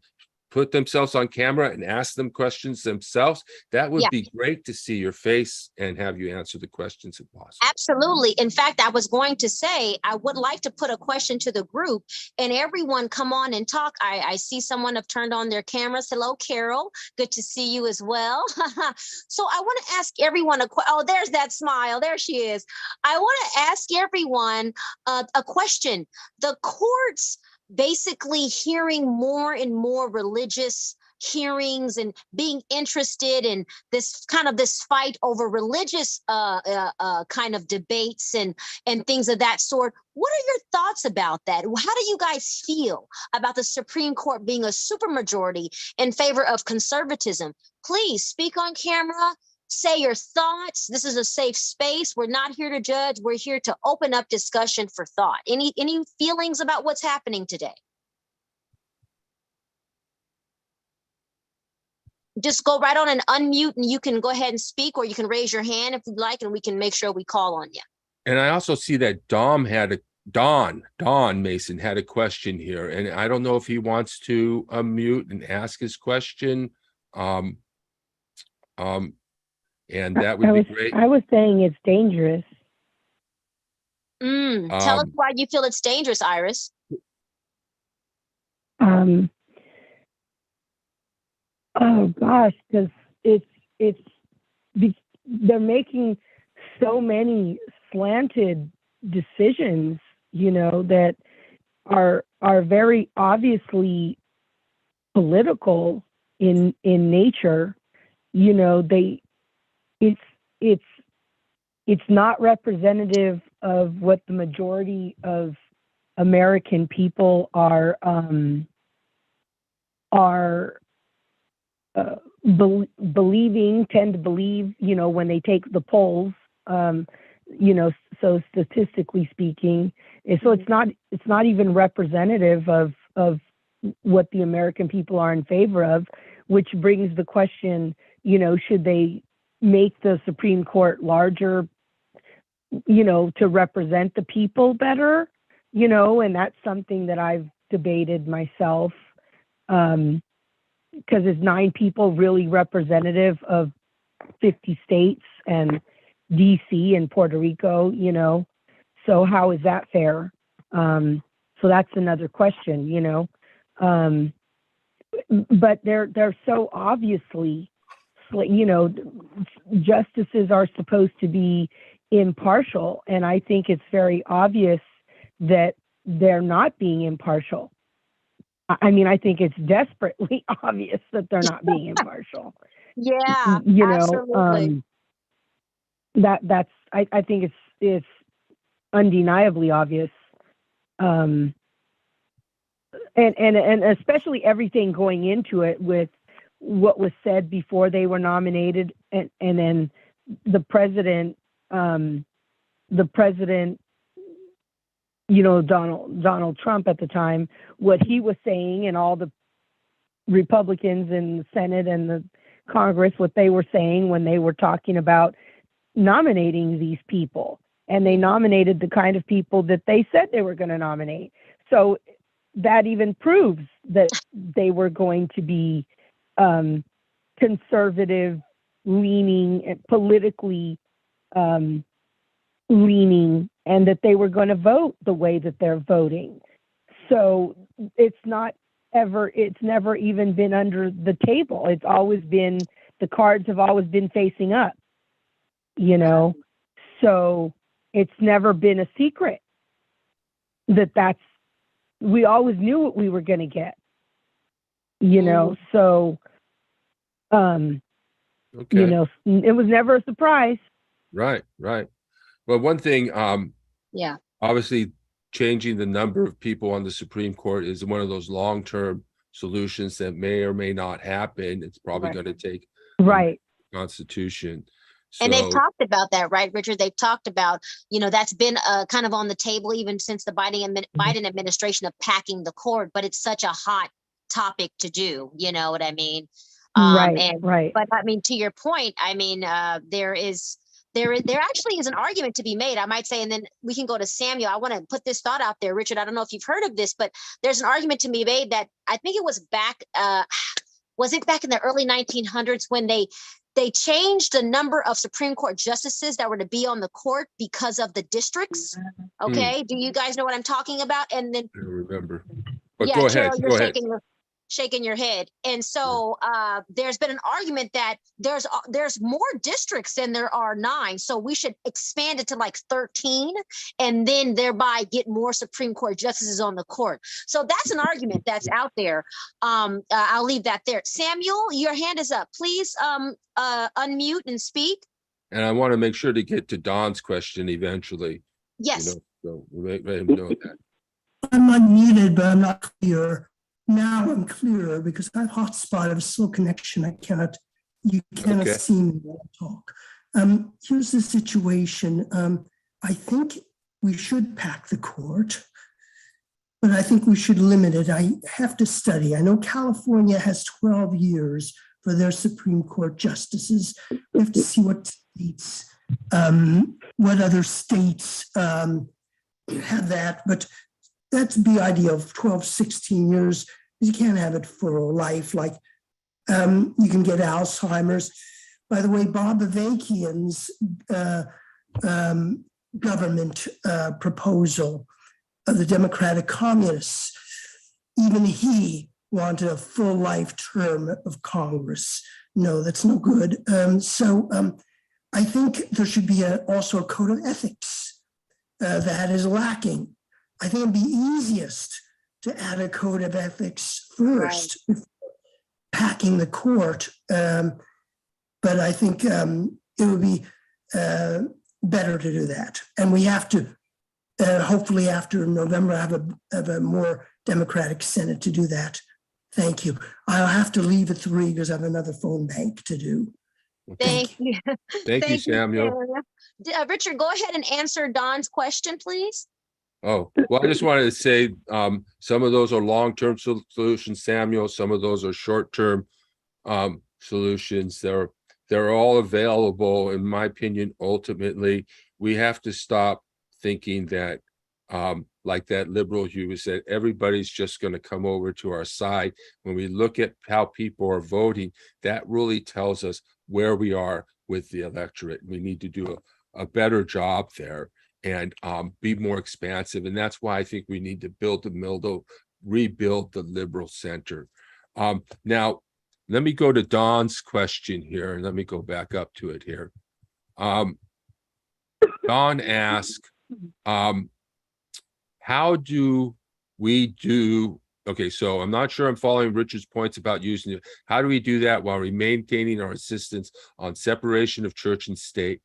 put themselves on camera and ask them questions themselves, that would be great to see your face and have you answer the questions if possible.
Absolutely. In fact, I was going to say, I would like to put a question to the group and everyone come on and talk. I see someone have turned on their cameras. Hello, Carol. Good to see you as well. So I want to ask everyone oh, there's that smile. There she is. I want to ask everyone a question. The courts basically hearing more and more religious hearings and being interested in this fight over religious kind of debates and things of that sort. What are your thoughts about that? How do you guys feel about the Supreme Court being a supermajority in favor of conservatism? Please speak on camera. Say your thoughts. This is a safe space. We're not here to judge. We're here to open up discussion for thought. Any feelings about what's happening today? Just go right on and unmute and you can go ahead and speak, or you can raise your hand if you'd like and we can make sure we call on you.
And I also see that Don Mason had a question here, and I don't know if he wants to unmute and ask his question. And that would be great.
I was saying it's dangerous.
Tell us why you feel it's dangerous, Iris.
Oh gosh, because they're making so many slanted decisions, that are very obviously political in nature. It's not representative of what the majority of American people tend to believe, when they take the polls, so statistically speaking. So it's not even representative of what the American people are in favor of, which brings the question, should they make the Supreme Court larger, to represent the people better, and that's something that I've debated myself. Because is 9 people really representative of 50 states and DC and Puerto Rico, So how is that fair? So that's another question, But they're so obviously, justices are supposed to be impartial, and I think it's very obvious that they're not being impartial. I mean, I think it's desperately obvious that they're not being impartial.
Yeah, absolutely.
I think it's undeniably obvious. And especially everything going into it with what was said before they were nominated, and then the president, Donald Trump at the time, what he was saying, and all the Republicans in the Senate and the Congress, what they were saying when they were talking about nominating these people. And they nominated the kind of people that they said they were going to nominate. So that even proves that they were going to be conservative leaning and politically leaning, and that they were going to vote the way that they're voting. So it's never even been under the table. It's always been, the cards have always been facing up, So it's never been a secret we always knew what we were going to get, So,
Okay.
It was never a surprise.
Right. Well, one thing,
Yeah.
obviously changing the number of people on the Supreme Court is one of those long-term solutions that may or may not happen. It's probably
Right.
going to take
Right.
the Constitution.
And they've
So,
talked about that, right, Richard? They've talked about, that's been kind of on the table even since the Biden administration of packing the court, but it's such a hot topic to do, you know what I mean?
Right.
But I mean, to your point, I mean, there actually is an argument to be made, I might say, and then we can go to Samuel. I want to put this thought out there, Richard. I don't know if you've heard of this, but there's an argument to be made that I think it was back, was it back in the early 1900s when they changed the number of Supreme Court justices that were to be on the court because of the districts. Okay. Do you guys know what I'm talking about? And then
I don't remember. But
yeah,
go ahead.
Carol, you're shaking your head. And so there's been an argument that there's more districts than there are 9. So we should expand it to like 13 and then thereby get more Supreme Court justices on the court. So that's an argument that's out there. I'll leave that there. Samuel, your hand is up. Please unmute and speak.
And I want to make sure to get to Don's question eventually.
Yes.
So let him know that.
I'm unmuted, but I'm not clear. Now I'm clearer because I have hotspot. I have a slow connection. You cannot see me when I talk. Here's the situation. I think we should pack the court, but I think we should limit it. I have to study. I know California has 12 years for their Supreme Court justices. We have to see what other states have that, but that's the idea of 12, 16 years. You can't have it for life. Like you can get Alzheimer's. By the way, Bob Avakian's government proposal of the Democratic Communists, even he wanted a full life term of Congress. No, that's no good. So I think there should be also a code of ethics that is lacking. I think it'd be easiest to add a code of ethics first, before packing the court. But I think it would be better to do that. And we have to, hopefully after November, have a more democratic Senate to do that. Thank you. I'll have to leave at 3 because I have another phone bank to do.
Thank you.
Thank you, Samuel.
Richard, go ahead and answer Don's question, please.
Oh, well, I just wanted to say some of those are long-term solutions, Samuel. Some of those are short-term solutions. They're all available. In my opinion, ultimately, we have to stop thinking that like that liberal view is that everybody's just going to come over to our side. When we look at how people are voting, that really tells us where we are with the electorate. We need to do a better job there and be more expansive. And that's why I think we need to rebuild the liberal center. Now, let me go to Don's question here, and let me go back up to it here. Don asked, how do we do, okay, so I'm not sure I'm following Richard's points about using it. How do we do that while maintaining our insistence on separation of church and state?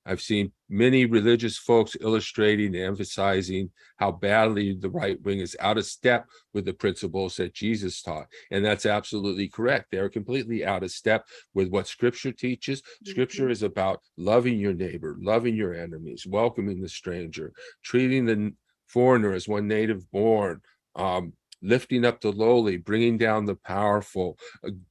I've seen many religious folks illustrating and emphasizing how badly the right wing is out of step with the principles that Jesus taught. And that's absolutely correct. They're completely out of step with what Scripture teaches. Scripture is about loving your neighbor, loving your enemies, welcoming the stranger, treating the foreigner as one native born, lifting up the lowly, bringing down the powerful,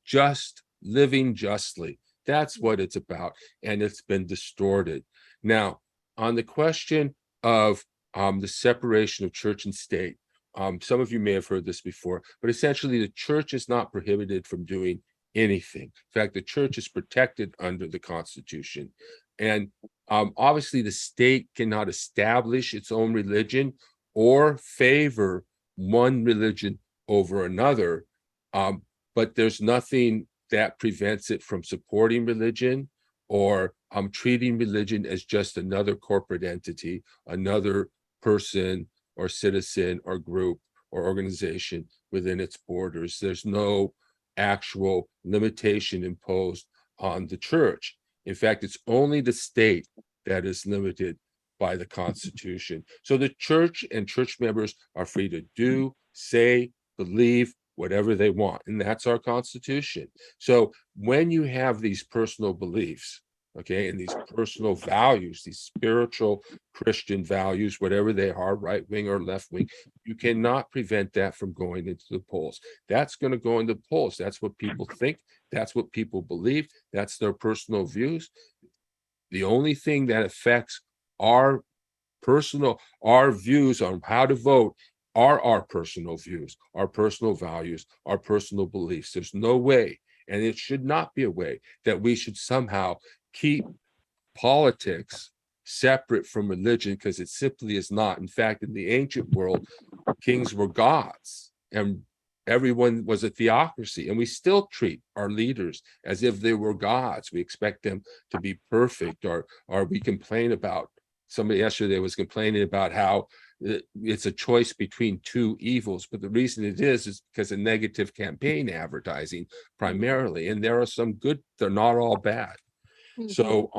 just living justly. That's what it's about, and it's been distorted. Now, on the question of the separation of church and state, some of you may have heard this before, but essentially the church is not prohibited from doing anything. In fact, the church is protected under the Constitution. And obviously the state cannot establish its own religion or favor one religion over another, but there's nothing that prevents it from supporting religion or treating religion as just another corporate entity, another person or citizen or group or organization within its borders. There's no actual limitation imposed on the church. In fact, it's only the state that is limited by the Constitution. So the church and church members are free to do, say, believe, whatever they want, and that's our Constitution. So when you have these personal beliefs, okay, and these personal values, these spiritual Christian values, whatever they are, right wing or left wing, you cannot prevent that from going into the polls. That's going to go into the polls. That's what people think. That's what people believe. That's their personal views. The only thing that affects our views on how to vote are our personal views, our personal values, our personal beliefs. There's no way, and it should not be a way, that we should somehow keep politics separate from religion, because it simply is not. In fact, in the ancient world, kings were gods and everyone was a theocracy, and we still treat our leaders as if they were gods. We expect them to be perfect, or we complain about, somebody yesterday was complaining about how it's a choice between two evils, but the reason it is because of negative campaign advertising primarily, and there are some good, they're not all bad. So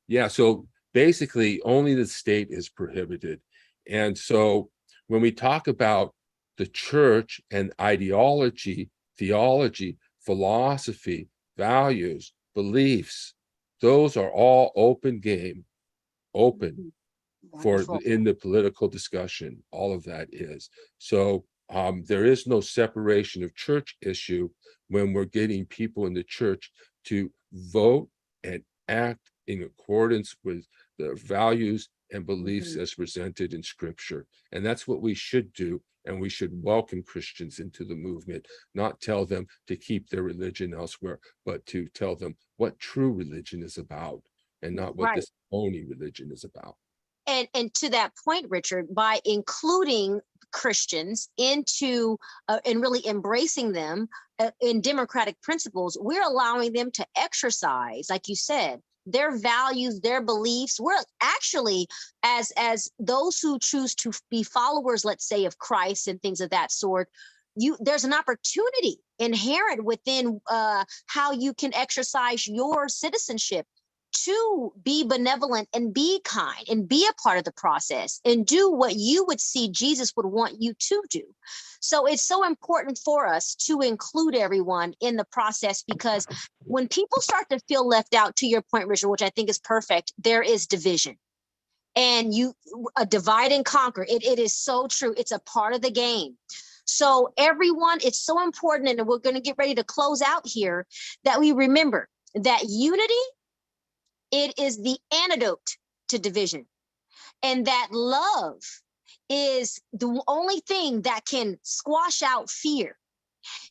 yeah, so basically only the state is prohibited. And so when we talk about the church and ideology, theology, philosophy, values, beliefs, those are all open game, open for in the political discussion. All of that is. So there is no separation of church issue when we're getting people in the church to vote and act in accordance with the values and beliefs as presented in Scripture. And that's what we should do. And we should welcome Christians into the movement, not tell them to keep their religion elsewhere, but to tell them what true religion is about, and not what this phony religion is about.
And to that point, Richard, by including Christians into and really embracing them in democratic principles, we're allowing them to exercise, like you said, their values, their beliefs. We're actually, as those who choose to be followers, let's say, of Christ and things of that sort, there's an opportunity inherent within how you can exercise your citizenship to be benevolent and be kind and be a part of the process and do what you would see Jesus would want you to do. So it's so important for us to include everyone in the process, because when people start to feel left out, to your point, Richard, which I think is perfect, there is division. And a divide and conquer. It is so true. It's a part of the game. So everyone, it's so important, and we're going to get ready to close out here, that we remember that unity, it is the antidote to division, and that love is the only thing that can squash out fear.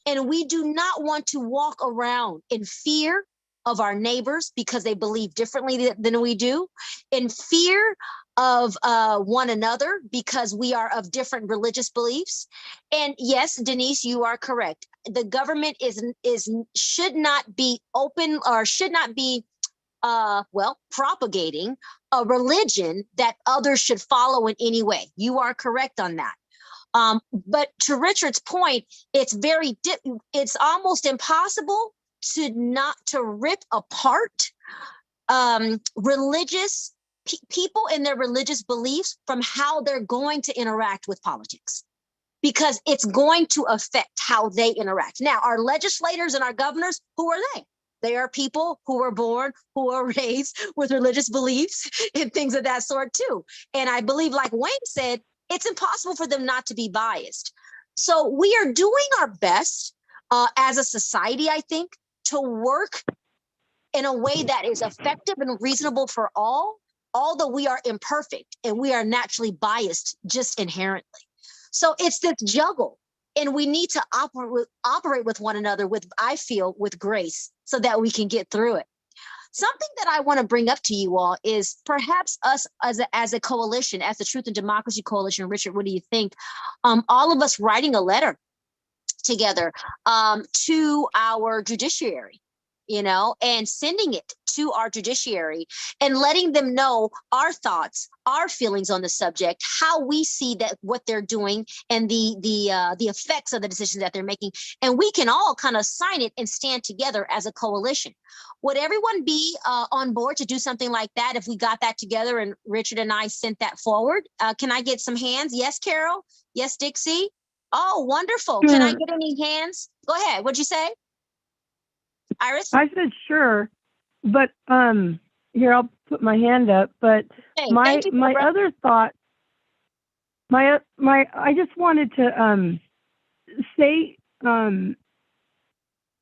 And we do not want to walk around in fear of our neighbors because they believe differently than we do, in fear of one another because we are of different religious beliefs. And yes, Denise, you are correct. The government should not be open, or should not be propagating a religion that others should follow in any way. You are correct on that. But to Richard's point, it's almost impossible to rip apart religious people and their religious beliefs from how they're going to interact with politics, because it's going to affect how they interact. Now, our legislators and our governors, who are they? They are people who were born, who are raised with religious beliefs and things of that sort too. And I believe, like Wayne said, it's impossible for them not to be biased. So we are doing our best as a society, I think, to work in a way that is effective and reasonable for all, although we are imperfect and we are naturally biased just inherently. So it's this juggle. And we need to operate with one another I feel, with grace, so that we can get through it. Something that I want to bring up to you all is perhaps us as a coalition, as the Truth and Democracy Coalition. Richard, what do you think? All of us writing a letter together to our judiciary, and sending it to our judiciary and letting them know our thoughts, our feelings on the subject, how we see that what they're doing, and the effects of the decisions that they're making. And we can all kind of sign it and stand together as a coalition. Would everyone be on board to do something like that if we got that together and Richard and I sent that forward? Can I get some hands? Yes, Carol? Yes, Dixie? Oh, wonderful. Can I get any hands? Go ahead. What'd you say? Iris?
I said sure, but here, I'll put my hand up. But
hey,
my other thought, I just wanted to say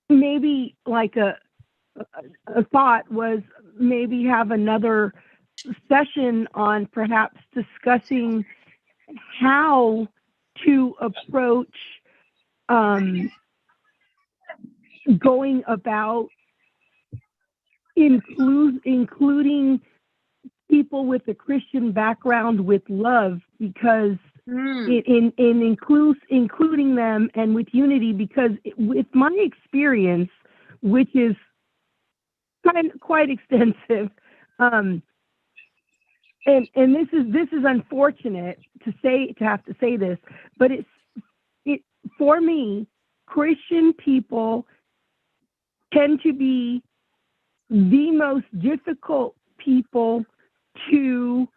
maybe like a thought was maybe have another session on perhaps discussing how to approach going about including people with a Christian background with love, because in including them and with unity, because with my experience, which is quite extensive, and this is unfortunate to have to say this, but it for me, Christian people tend to be the most difficult people to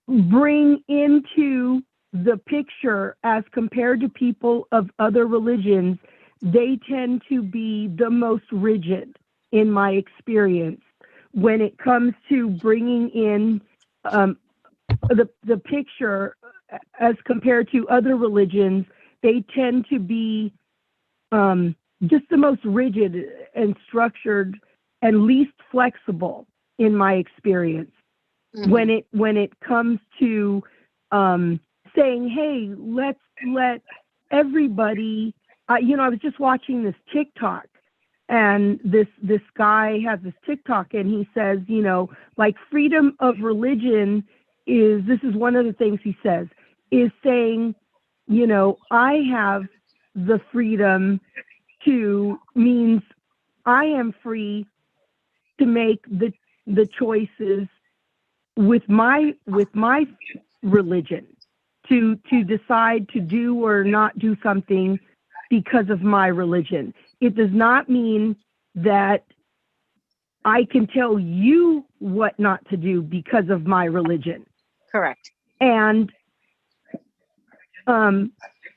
bring into the picture as compared to people of other religions. They tend to be the most rigid, in my experience, when it comes to bringing in the picture as compared to other religions. They tend to be just the most rigid and structured and least flexible, in my experience, when it comes to saying, hey, let's let everybody, I was just watching this TikTok, and this guy has this TikTok, and he says, like, freedom of religion this is one of the things he says, is saying, I have the freedom to, means I am free to make the choices with my religion, to decide to do or not do something because of my religion. It does not mean that I can tell you what not to do because of my religion.
Correct.
And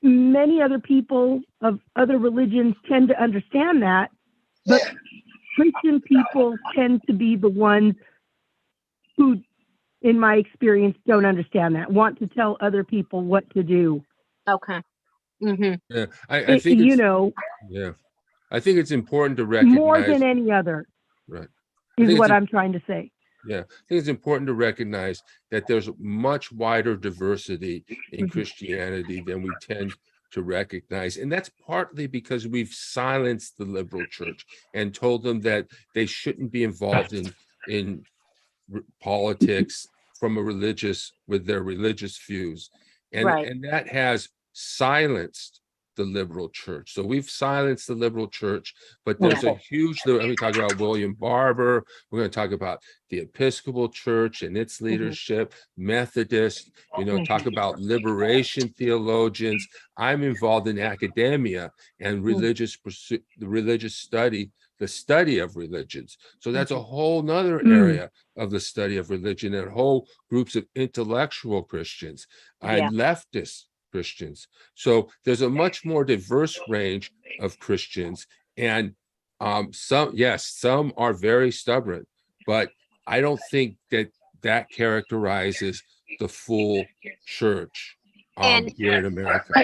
many other people of other religions tend to understand that, but Christian people tend to be the ones who, in my experience, don't understand that, want to tell other people what to do.
Okay. Mm-hmm.
Yeah, I think
You
it's,
know,
yeah, I think it's important to recognize
more than any other,
right. I
is
think
what
it's
I'm trying to say.
Yeah, I think it's important to recognize that there's much wider diversity in
Mhm.
Christianity than we tend to recognize. And that's partly because we've silenced the liberal church and told them that they shouldn't be involved in politics from a religious, with their religious views.
Right.
And that has silenced the liberal church. So we've silenced the liberal church, but there's a huge, we talk about William Barber, we're going to talk about the Episcopal Church and its leadership, Methodist, talk about liberation theologians. I'm involved in academia and religious pursuit, the religious study, the study of religions. So that's a whole nother area of the study of religion, and whole groups of intellectual Christians and leftist Christians. So there's a much more diverse range of Christians, and some are very stubborn, but I don't think that characterizes the full church here in America.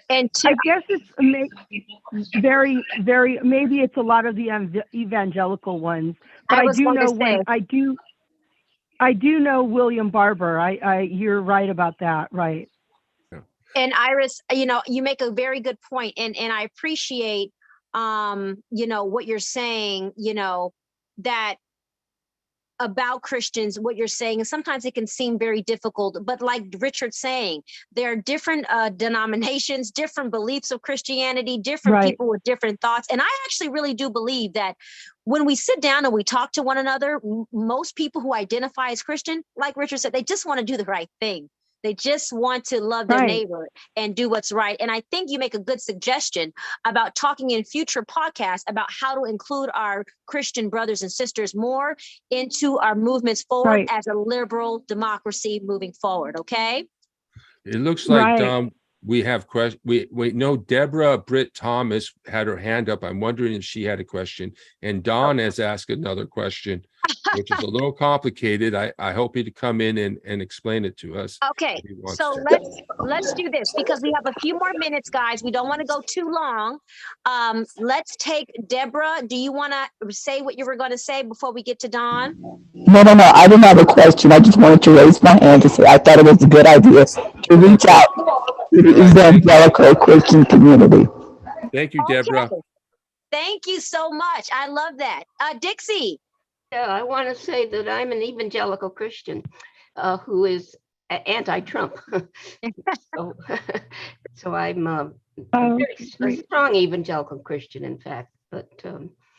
And
I guess it's very, very, maybe it's a lot of the evangelical ones, but I do know I do know William Barber. You're right about that, right?
And Iris, you make a very good point, and I appreciate, what you're saying, that about Christians, what you're saying, and sometimes it can seem very difficult, but like Richard's saying, there are different denominations, different beliefs of Christianity, different people with different thoughts. And I actually really do believe that when we sit down and we talk to one another, most people who identify as Christian, like Richard said, they just want to do the right thing. They just want to love their neighbor and do what's right. And I think you make a good suggestion about talking in future podcasts about how to include our Christian brothers and sisters more into our movements forward as a liberal democracy moving forward. Okay.
It looks like we have questions. We know Deborah Britt Thomas had her hand up. I'm wondering if she had a question. And Don has asked another question, which is a little complicated. I hope he'd come in and explain it to us.
Okay, so let's do this because we have a few more minutes, guys. We don't want to go too long. Let's take Deborah. Do you want to say what you were going to say before we get to Don?
No. I didn't have a question. I just wanted to raise my hand to say I thought it was a good idea to reach out to the evangelical Christian community.
Thank you, Deborah.
Okay. Thank you so much. I love that. Dixie.
Yeah, I want to say that I'm an evangelical Christian who is anti-Trump. so I'm a very strong evangelical Christian, in fact. But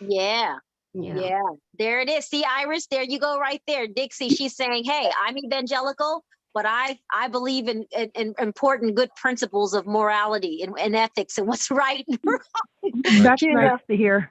Yeah, there it is. See, Iris, there you go right there. Dixie, she's saying, hey, I'm evangelical, but I believe in important good principles of morality and ethics and what's right and wrong.
That's nice to hear.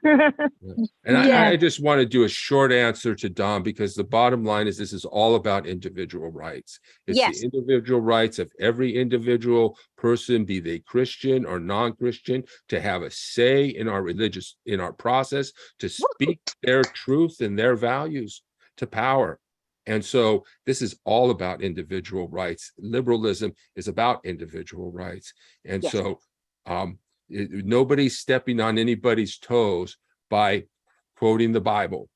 And I just want to do a short answer to Don, because the bottom line is this is all about individual rights. It's the individual rights of every individual person, be they Christian or non-Christian, to have a say in our process, to speak their truth and their values to power. And so this is all about individual rights. Liberalism is about individual rights. And so nobody's stepping on anybody's toes by quoting the Bible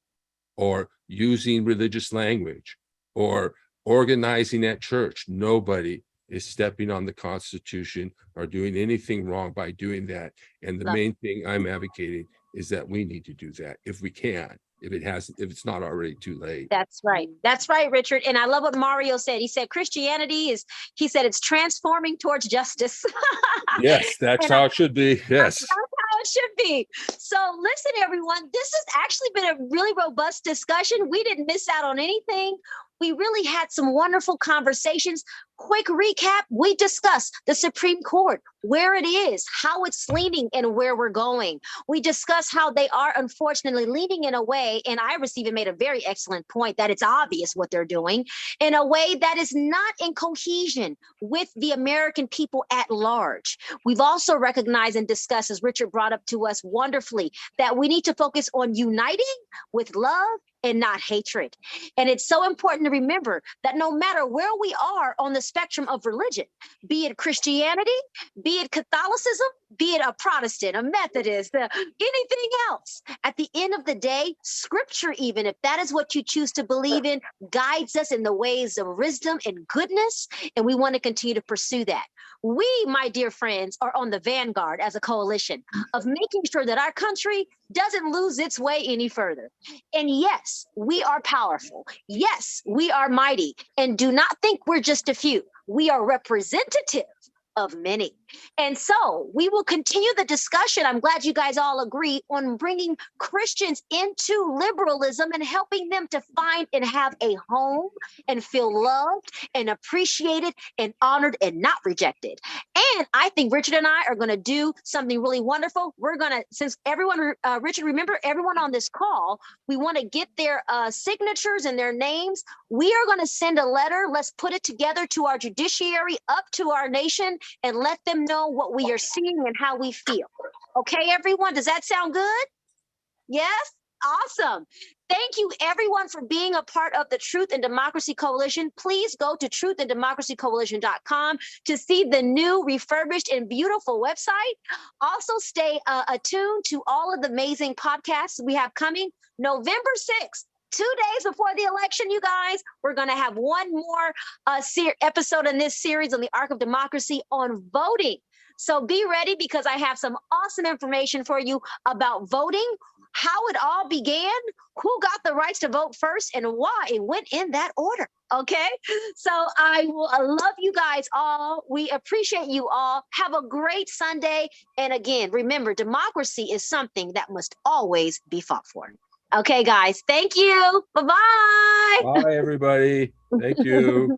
or using religious language or organizing at church. Nobody is stepping on the Constitution or doing anything wrong by doing that. And the main thing I'm advocating is that we need to do that if we can. If it's not already too late. That's right.
That's right, Richard. And I love what Mario said. He said Christianity it's transforming towards justice.
Yes, that's how it should be. Yes.
That's how it should be. So listen, everyone, this has actually been a really robust discussion. We didn't miss out on anything. We really had some wonderful conversations. Quick recap, we discussed the Supreme Court, where it is, how it's leaning, and where we're going. We discussed how they are unfortunately leaning in a way, and Iris even made a very excellent point that it's obvious what they're doing, in a way that is not in cohesion with the American people at large. We've also recognized and discussed, as Richard brought up to us wonderfully, that we need to focus on uniting with love and not hatred. And it's so important to remember that no matter where we are on the spectrum of religion, be it Christianity, be it Catholicism, be it a Protestant, a Methodist, anything else, at the end of the day, scripture, even if that is what you choose to believe in, guides us in the ways of wisdom and goodness, and we want to continue to pursue that. We, my dear friends, are on the vanguard as a coalition of making sure that our country doesn't lose its way any further. And yes, we are powerful. Yes, we are mighty. And do not think we're just a few. We are representative of many. And so we will continue the discussion. I'm glad you guys all agree on bringing Christians into liberalism and helping them to find and have a home and feel loved and appreciated and honored and not rejected. And I think Richard and I are going to do something really wonderful. We're going to, since everyone, Richard, remember everyone on this call, we want to get their signatures and their names. We are going to send a letter. Let's put it together to our judiciary, up to our nation, and let them know what we are seeing and how we feel. Okay, everyone, does that sound good? Yes? Awesome. Thank you, everyone, for being a part of the Truth and Democracy Coalition. Please go to truthanddemocracycoalition.com to see the new, refurbished, and beautiful website. Also, stay attuned to all of the amazing podcasts we have coming. November 6th, 2 days before the election, you guys, we're going to have one more episode in this series on the Arc of Democracy on voting. So be ready, because I have some awesome information for you about voting, how it all began, who got the rights to vote first, and why it went in that order. Okay, so I will love you guys all. We appreciate you all. Have a great Sunday. And again, remember, democracy is something that must always be fought for. Okay, guys. Thank you. Bye-bye.
Bye, everybody. Thank you.